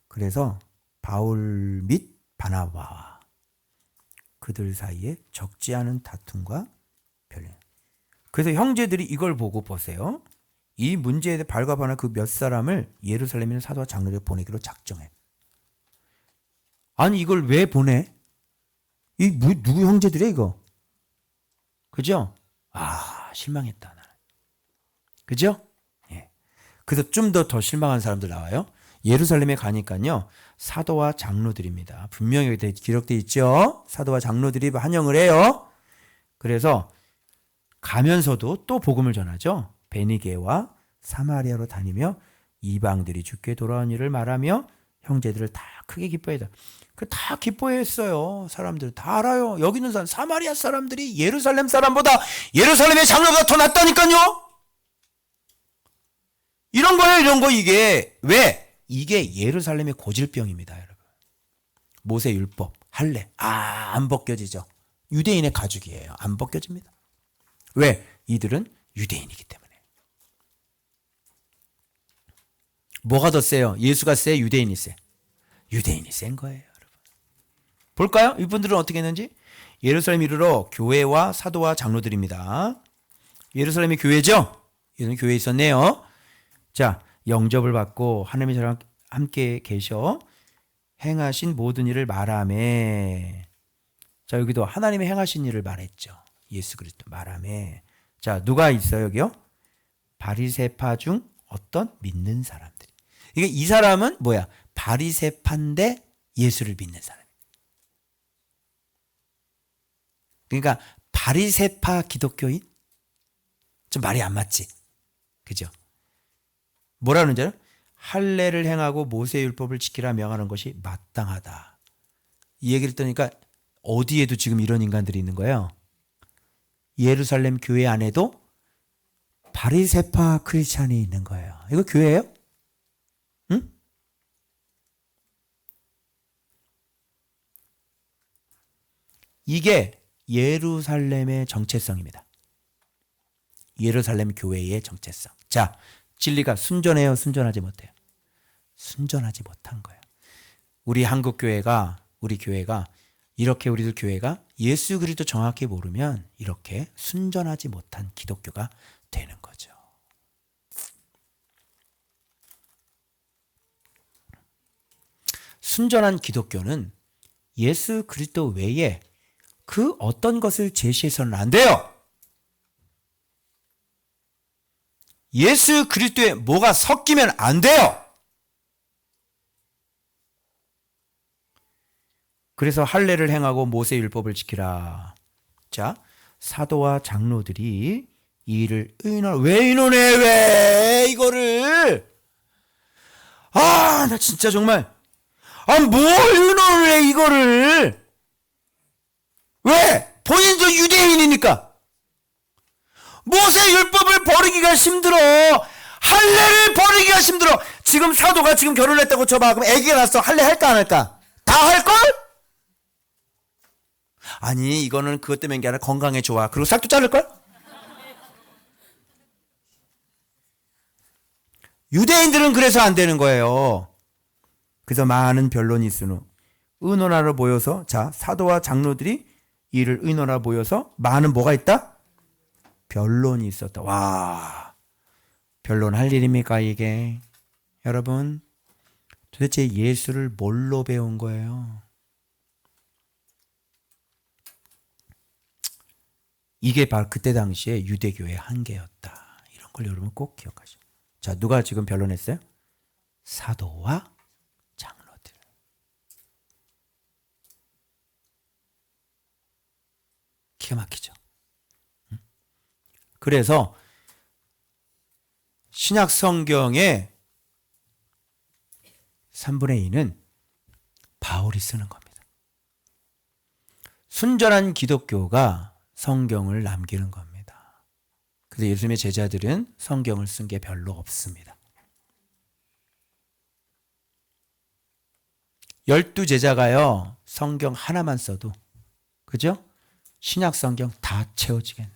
그래서 바울 및 바나바와 그들 사이에 적지 않은 다툼과 변론. 그래서 형제들이 이걸 보고 보세요. 이 문제에 대해 바울과 바나바 그 몇 사람을 예루살렘에 있는 사도와 장로들에게 보내기로 작정해. 아니 이걸 왜 보내? 이 누구 형제들이야 이거? 그죠? 실망했다 나는. 그죠? 예. 그래서 좀 더 실망한 사람들 나와요. 예루살렘에 가니까요. 사도와 장로들입니다. 분명히 기록되어 있죠. 사도와 장로들이 환영을 해요. 그래서 가면서도 또 복음을 전하죠. 베니게와 사마리아로 다니며 이방들이 주께 돌아온 일을 말하며 형제들을 다 크게 기뻐했다. 다 기뻐했어요. 사람들 다 알아요. 여기 있는 사람 사마리아 사람들이 예루살렘 사람보다 예루살렘의 장로보다 더 낫다니까요. 이런 거예요. 이런 거 이게 왜? 이게 예루살렘의 고질병입니다. 여러분. 모세율법 할례 안 벗겨지죠. 유대인의 가죽이에요. 안 벗겨집니다. 왜? 이들은 유대인이기 때문에. 뭐가 더 세요? 예수가 세? 유대인이 세? 유대인이 센 거예요. 여러분. 볼까요? 이분들은 어떻게 했는지? 예루살렘 이르러 교회와 사도와 장로들입니다. 예루살렘이 교회죠? 이런 교회에 있었네요. 자, 영접을 받고 하나님이 저랑 함께 계셔 행하신 모든 일을 말하매. 자, 여기도 하나님이 행하신 일을 말했죠. 예수 그리스도 말하매. 자, 누가 있어요 여기요? 바리새파 중 어떤 믿는 사람들이. 이게 이 사람은 뭐야? 바리새파인데 예수를 믿는 사람. 그러니까 바리새파 기독교인? 좀 말이 안 맞지? 그죠? 뭐라는 줄 알아요? 할례를 행하고 모세율법을 지키라 명하는 것이 마땅하다. 이 얘기를 듣니까 어디에도 지금 이런 인간들이 있는 거예요. 예루살렘 교회 안에도 바리새파 크리스찬이 있는 거예요. 이거 교회예요? 응? 이게 예루살렘의 정체성입니다. 예루살렘 교회의 정체성. 자, 진리가 순전해요? 순전하지 못해요? 순전하지 못한 거예요. 우리 한국 교회가 우리 교회가 이렇게 우리들 교회가 예수 그리스도 정확히 모르면 이렇게 순전하지 못한 기독교가 되는 거죠. 순전한 기독교는 예수 그리스도 외에 그 어떤 것을 제시해서는 안 돼요. 예수 그리스도에 뭐가 섞이면 안 돼요. 그래서 할례를 행하고 모세율법을 지키라. 자, 사도와 장로들이 이 일을 왜 의논해? 왜 이거를? 나 진짜 정말 뭘 의논을 해 이거를? 왜? 본인도 유대인이니까. 모세율법을 버리기가 힘들어. 할례를 버리기가 힘들어. 지금 사도가 지금 결혼했다고 쳐봐. 그럼 아기가 났어. 할례 할까 안 할까? 다 할걸? 아니 이거는 그것 때문에 게 아니라 건강에 좋아. 그리고 싹도 자를걸? 유대인들은 그래서 안 되는 거예요. 그래서 많은 변론이 있으므로 의논하러 모여서 자 사도와 장로들이 이를 의논하러 모여서 많은 뭐가 있다? 변론이 있었다. 와, 변론할 일입니까 이게? 여러분 도대체 예수를 뭘로 배운 거예요? 이게 바로 그때 당시에 유대교의 한계였다. 이런 걸 여러분 꼭 기억하시오. 자, 누가 지금 변론했어요? 사도와 장로들. 기가 막히죠. 그래서 신약 성경에 3분의 2는 바울이 쓰는 겁니다. 순전한 기독교가 성경을 남기는 겁니다. 그래서 예수님의 제자들은 성경을 쓴 게 별로 없습니다. 12제자가요, 성경 하나만 써도, 그죠? 신약 성경 다 채워지겠네.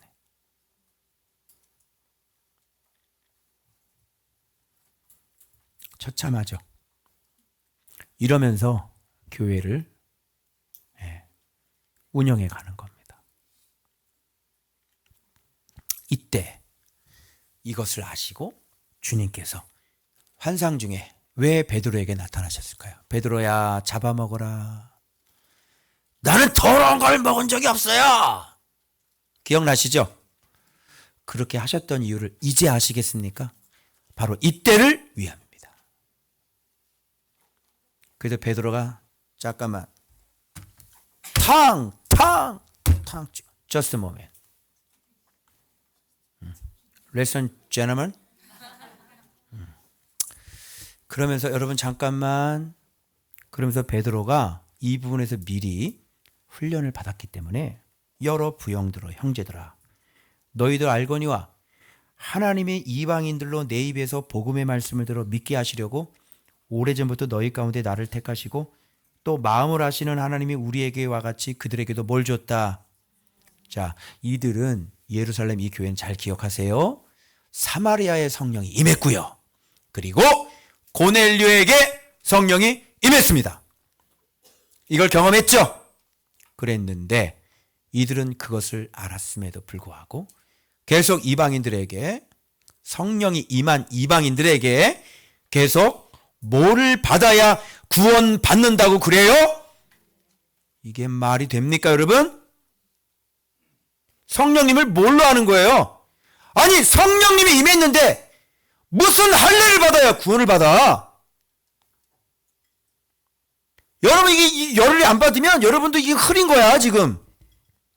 처참하죠. 이러면서 교회를 운영해 가는 겁니다. 이때 이것을 아시고 주님께서 환상 중에 왜 베드로에게 나타나셨을까요? 베드로야, 잡아먹어라. 나는 더러운 걸 먹은 적이 없어요. 기억나시죠? 그렇게 하셨던 이유를 이제 아시겠습니까? 바로 이때를 위함입니다. 그래서 베드로가 잠깐만 탕 just a moment. Listen, gentlemen. 그러면서 여러분 잠깐만, 그러면서 베드로가 이 부분에서 미리 훈련을 받았기 때문에 여러 부형들어 형제들아, 너희들 알거니와 하나님의 이방인들로 내 입에서 복음의 말씀을 들어 믿게 하시려고 오래전부터 너희 가운데 나를 택하시고 또 마음을 아시는 하나님이 우리에게와 같이 그들에게도 뭘 줬다. 자, 이들은 예루살렘 이 교회는 잘 기억하세요. 사마리아의 성령이 임했고요. 그리고 고넬료에게 성령이 임했습니다. 이걸 경험했죠? 그랬는데 이들은 그것을 알았음에도 불구하고 계속 이방인들에게, 성령이 임한 이방인들에게 계속 뭐를 받아야 구원 받는다고 그래요? 이게 말이 됩니까, 여러분? 성령님을 뭘로 하는 거예요? 아니, 성령님이 임했는데 무슨 할례를 받아야 구원을 받아? 여러분, 이게 열을 안 받으면 여러분도 이게 흐린 거야, 지금.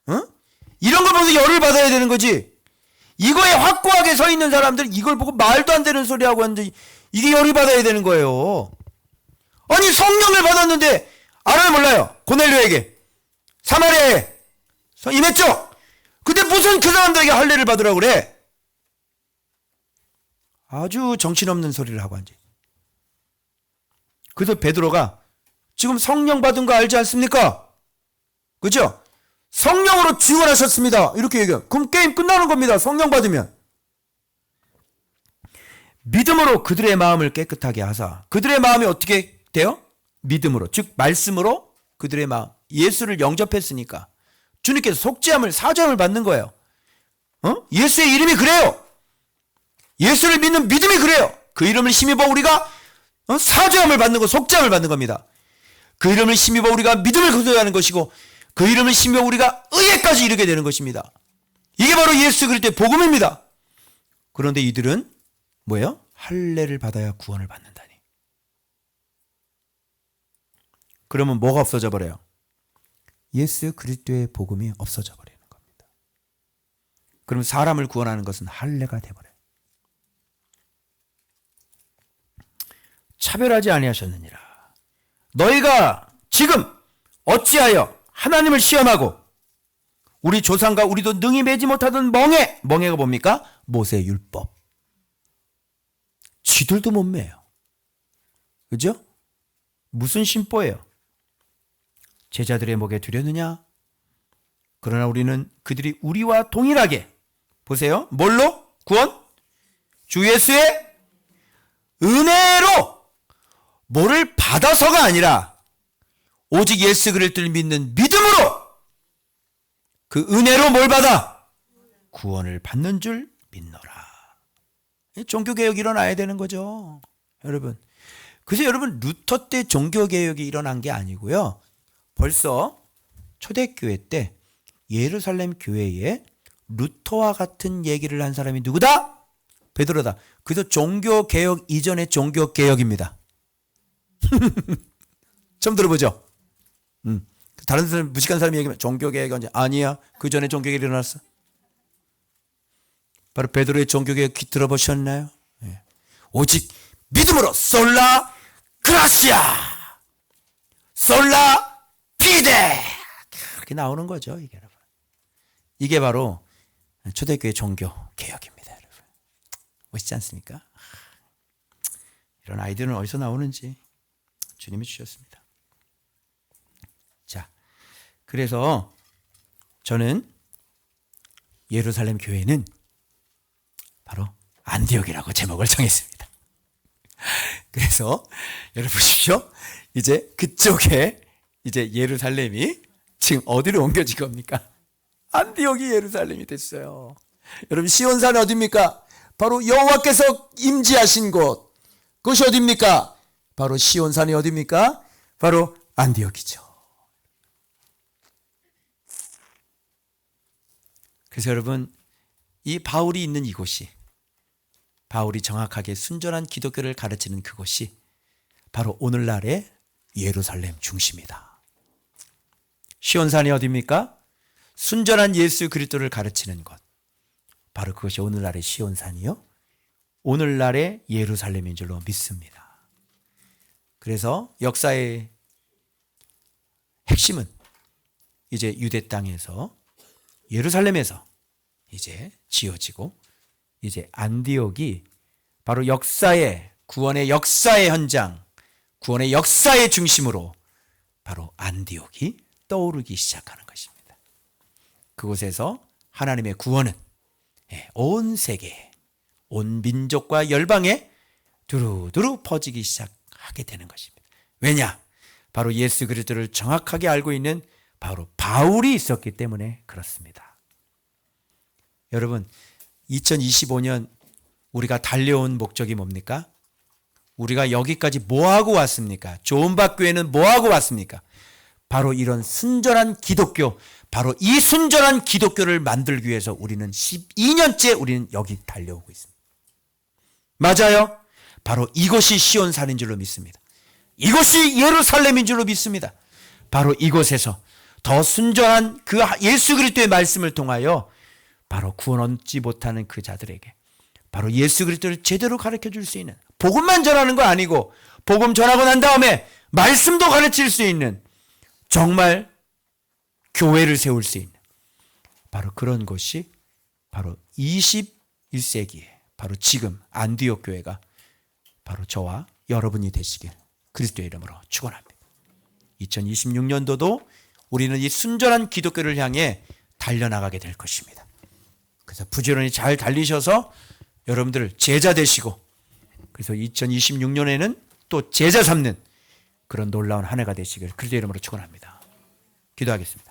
어? 이런 걸 보면서 열을 받아야 되는 거지. 이거에 확고하게 서 있는 사람들 이걸 보고 말도 안 되는 소리 하고 하는데 이게 열을 받아야 되는 거예요. 아니, 성령을 받았는데 알아요, 몰라요? 고넬료에게, 사마리아에 임했죠? 근데 무슨 그 사람들에게 할례를 받으라고 그래? 아주 정신없는 소리를 하고 앉아. 그래서 베드로가 지금 성령 받은 거 알지 않습니까? 그죠? 성령으로 지원하셨습니다. 이렇게 얘기해요. 그럼 게임 끝나는 겁니다. 성령 받으면. 믿음으로 그들의 마음을 깨끗하게 하사. 그들의 마음이 어떻게 돼요? 믿음으로, 즉 말씀으로 그들의 마음, 예수를 영접했으니까 주님께서 속죄함을, 사죄함을 받는 거예요. 예수의 이름이 그래요. 예수를 믿는 믿음이 그래요. 그 이름을 힘입어 우리가 사죄함을 받는 거, 속죄함을 받는 겁니다. 그 이름을 힘입어 우리가 믿음을 거둬야 하는 것이고, 그 이름을 힘입어 우리가 의에까지 이르게 되는 것입니다. 이게 바로 예수 그리스도의 복음입니다. 그런데 이들은 뭐예요? 할례를 받아야 구원을 받는다니. 그러면 뭐가 없어져 버려요? 예수 그리스도의 복음이 없어져 버리는 겁니다. 그럼 사람을 구원하는 것은 할례가 돼 버려요. 차별하지 아니하셨느니라. 너희가 지금 어찌하여 하나님을 시험하고 우리 조상과 우리도 능히 매지 못하던 멍해가 뭡니까? 모세 율법. 쥐들도 못 매요. 그죠? 무슨 심보예요? 제자들의 목에 두려느냐? 그러나 우리는 그들이 우리와 동일하게, 보세요, 뭘로? 구원? 주 예수의 은혜로 뭐를 받아서가 아니라 오직 예수 그리스도를 믿는 믿음으로 그 은혜로 뭘 받아? 구원을 받는 줄 믿노라. 종교개혁이 일어나야 되는 거죠, 여러분. 그래서 여러분, 루터 때 종교개혁이 일어난 게 아니고요, 벌써 초대교회 때 예루살렘 교회에 루터와 같은 얘기를 한 사람이 누구다? 베드로다. 그래서 종교개혁 이전의 종교개혁입니다. 처음 들어보죠? 다른 사람, 무식한 사람이 얘기하면 종교개혁이 언제? 아니야, 그 전에 종교개혁이 일어났어. 바로 베드로의 종교개혁 들어보셨나요? 네. 오직 믿음으로 솔라 그라시아 솔라 피데 그렇게 나오는 거죠. 이게 여러분. 이게 바로 초대교회 종교 개혁입니다. 여러분. 멋있지 않습니까? 이런 아이디어는 어디서 나오는지 주님이 주셨습니다. 자, 그래서 저는 예루살렘 교회는 바로 안디옥이라고 제목을 정했습니다. 그래서 여러분 보십시오. 이제 그쪽에 이제 예루살렘이 지금 어디로 옮겨진 겁니까? 안디옥이 예루살렘이 됐어요. 여러분 시온산이 어디입니까? 바로 여호와께서 임재하신 곳. 그것이 어디입니까? 바로 시온산이 어디입니까? 바로 안디옥이죠. 그래서 여러분 이 바울이 있는 이곳이 바울이 정확하게 순전한 기독교를 가르치는 그곳이 바로 오늘날의 예루살렘 중심이다. 시온산이 어디입니까? 순전한 예수 그리스도를 가르치는 것. 바로 그것이 오늘날의 시온산이요. 오늘날의 예루살렘인 줄로 믿습니다. 그래서 역사의 핵심은 이제 유대 땅에서 예루살렘에서 이제 지어지고 이제 안디옥이 바로 역사의 구원의 역사의 현장, 구원의 역사의 중심으로 바로 안디옥이 떠오르기 시작하는 것입니다. 그곳에서 하나님의 구원은 온 세계에, 온 민족과 열방에 두루두루 퍼지기 시작하게 되는 것입니다. 왜냐? 바로 예수 그리스도를 정확하게 알고 있는 바로 바울이 있었기 때문에 그렇습니다. 여러분 2025년 우리가 달려온 목적이 뭡니까? 우리가 여기까지 뭐하고 왔습니까? 조은박교회는 뭐하고 왔습니까? 바로 이런 순전한 기독교, 바로 이 순전한 기독교를 만들기 위해서 우리는 12년째 우리는 여기 달려오고 있습니다. 맞아요? 바로 이곳이 시온산인 줄로 믿습니다. 이곳이 예루살렘인 줄로 믿습니다. 바로 이곳에서 더 순전한 그 예수 그리스도의 말씀을 통하여 바로 구원 얻지 못하는 그 자들에게 바로 예수 그리스도를 제대로 가르쳐 줄 수 있는, 복음만 전하는 거 아니고 복음 전하고 난 다음에 말씀도 가르칠 수 있는 정말 교회를 세울 수 있는 바로 그런 곳이 바로 21세기에 바로 지금 안디옥 교회가 바로 저와 여러분이 되시길 그리스도의 이름으로 축원합니다. 2026년도도 우리는 이 순전한 기독교를 향해 달려나가게 될 것입니다. 그래서 부지런히 잘 달리셔서 여러분들 제자 되시고, 그래서 2026년에는 또 제자 삼는 그런 놀라운 한 해가 되시길 그리스도의 이름으로 축원합니다. 기도하겠습니다.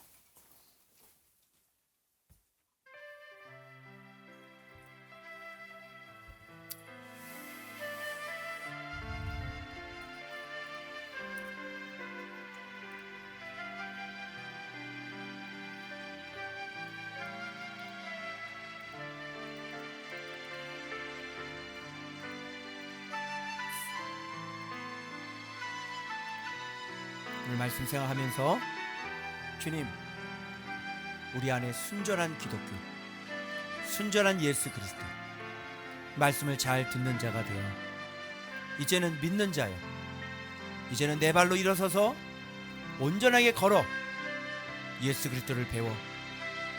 오늘 말씀 생각하면서 주님, 우리 안에 순전한 기독교, 순전한 예수 그리스도 말씀을 잘 듣는 자가 되어 이제는 믿는 자요, 이제는 내 발로 일어서서 온전하게 걸어 예수 그리스도를 배워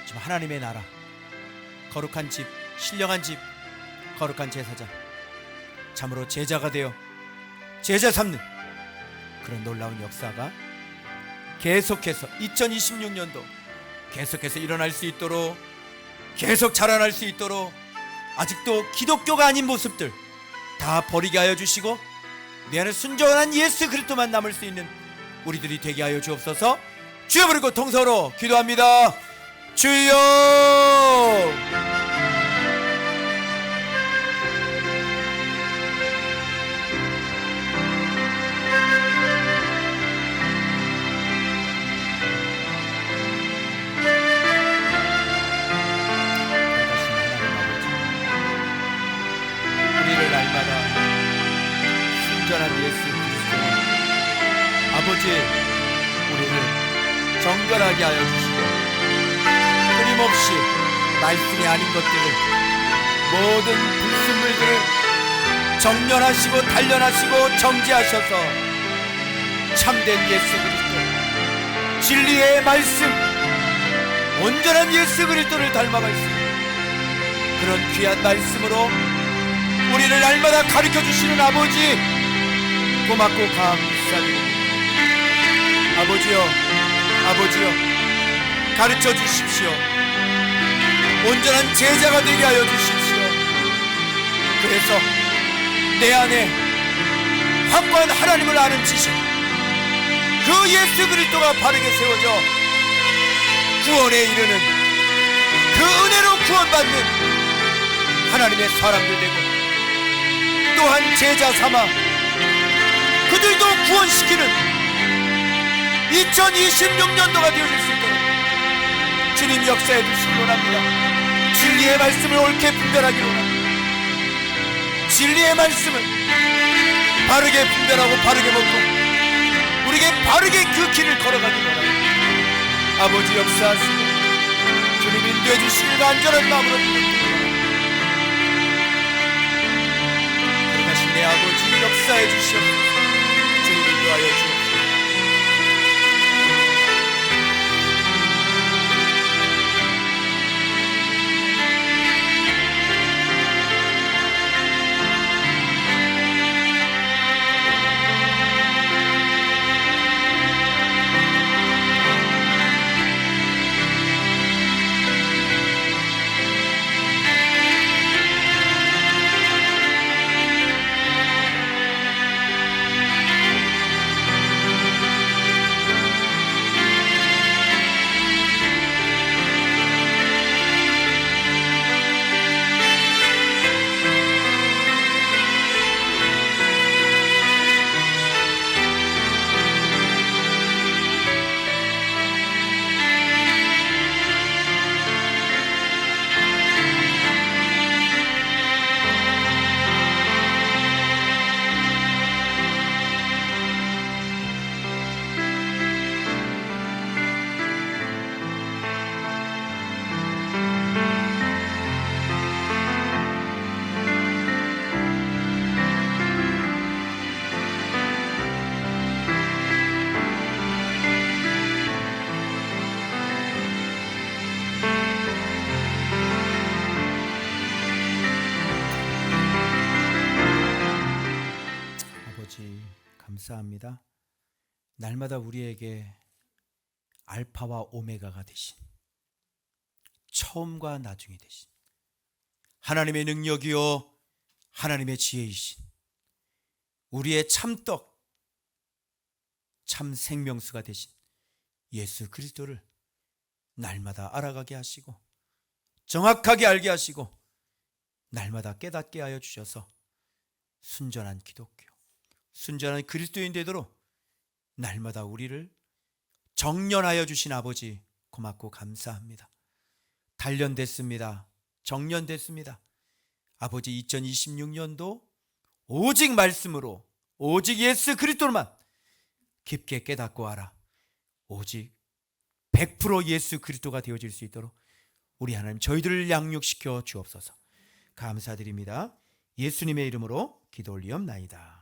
지금 하나님의 나라, 거룩한 집, 신령한 집, 거룩한 제사장, 참으로 제자가 되어 제자 삼는 그런 놀라운 역사가 계속해서 2026년도 계속해서 일어날 수 있도록, 계속 자라날 수 있도록, 아직도 기독교가 아닌 모습들 다 버리게 하여 주시고 내 안에 순전한 예수 그리스도만 남을 수 있는 우리들이 되게 하여 주옵소서. 주여 부르고 통서로 기도합니다. 주여! 순전한 예수 그리스도는 아버지 우리를 정결하게 하여 주시고 끊임없이 말씀이 아닌 것들을, 모든 불순물들을 정렬하시고 단련하시고 정지하셔서 참된 예수 그리스도, 진리의 말씀, 온전한 예수 그리스도를 닮아갈 수 있는 그런 귀한 말씀으로 우리를 날마다 가르쳐 주시는 아버지, 고맙고 감사드립니다. 아버지여, 가르쳐 주십시오. 온전한 제자가 되게 하여 주십시오. 그래서 내 안에 확고한 하나님을 아는 지식, 그 예수 그리스도가 바르게 세워져 구원에 이르는, 그 은혜로 구원받는 하나님의 사람들 되고, 또한 제자 삼아 그들도 구원시키는 2026년도가 되어질 수 있도록 주님 역사해 주시기 원합니다. 진리의 말씀을 옳게 분별하기를 원합니다. 진리의 말씀을 바르게 분별하고 바르게 먹고 우리에게 바르게 그 길을 걸어가기를 원합니다. 아버지 역사하시고 주님 인도해 주시길 간절한 마음으로 믿습니다. 그러하신 내 아버지 역사해 주시옵소서. 주님 인도하여 주옵소서. 감사합니다. 날마다 우리에게 알파와 오메가가 되신, 처음과 나중이 되신 하나님의 능력이요 하나님의 지혜이신, 우리의 참떡, 참 생명수가 되신 예수 그리스도를 날마다 알아가게 하시고 정확하게 알게 하시고 날마다 깨닫게 하여 주셔서 순전한 기독교, 순전한 그리스도인 되도록 날마다 우리를 정련하여 주신 아버지, 고맙고 감사합니다. 단련됐습니다. 정련됐습니다. 아버지, 2026년도 오직 말씀으로, 오직 예수 그리스도로만 깊게 깨닫고 알아 오직 100% 예수 그리스도가 되어질 수 있도록 우리 하나님 저희들을 양육시켜 주옵소서. 감사드립니다. 예수님의 이름으로 기도 올리옵나이다.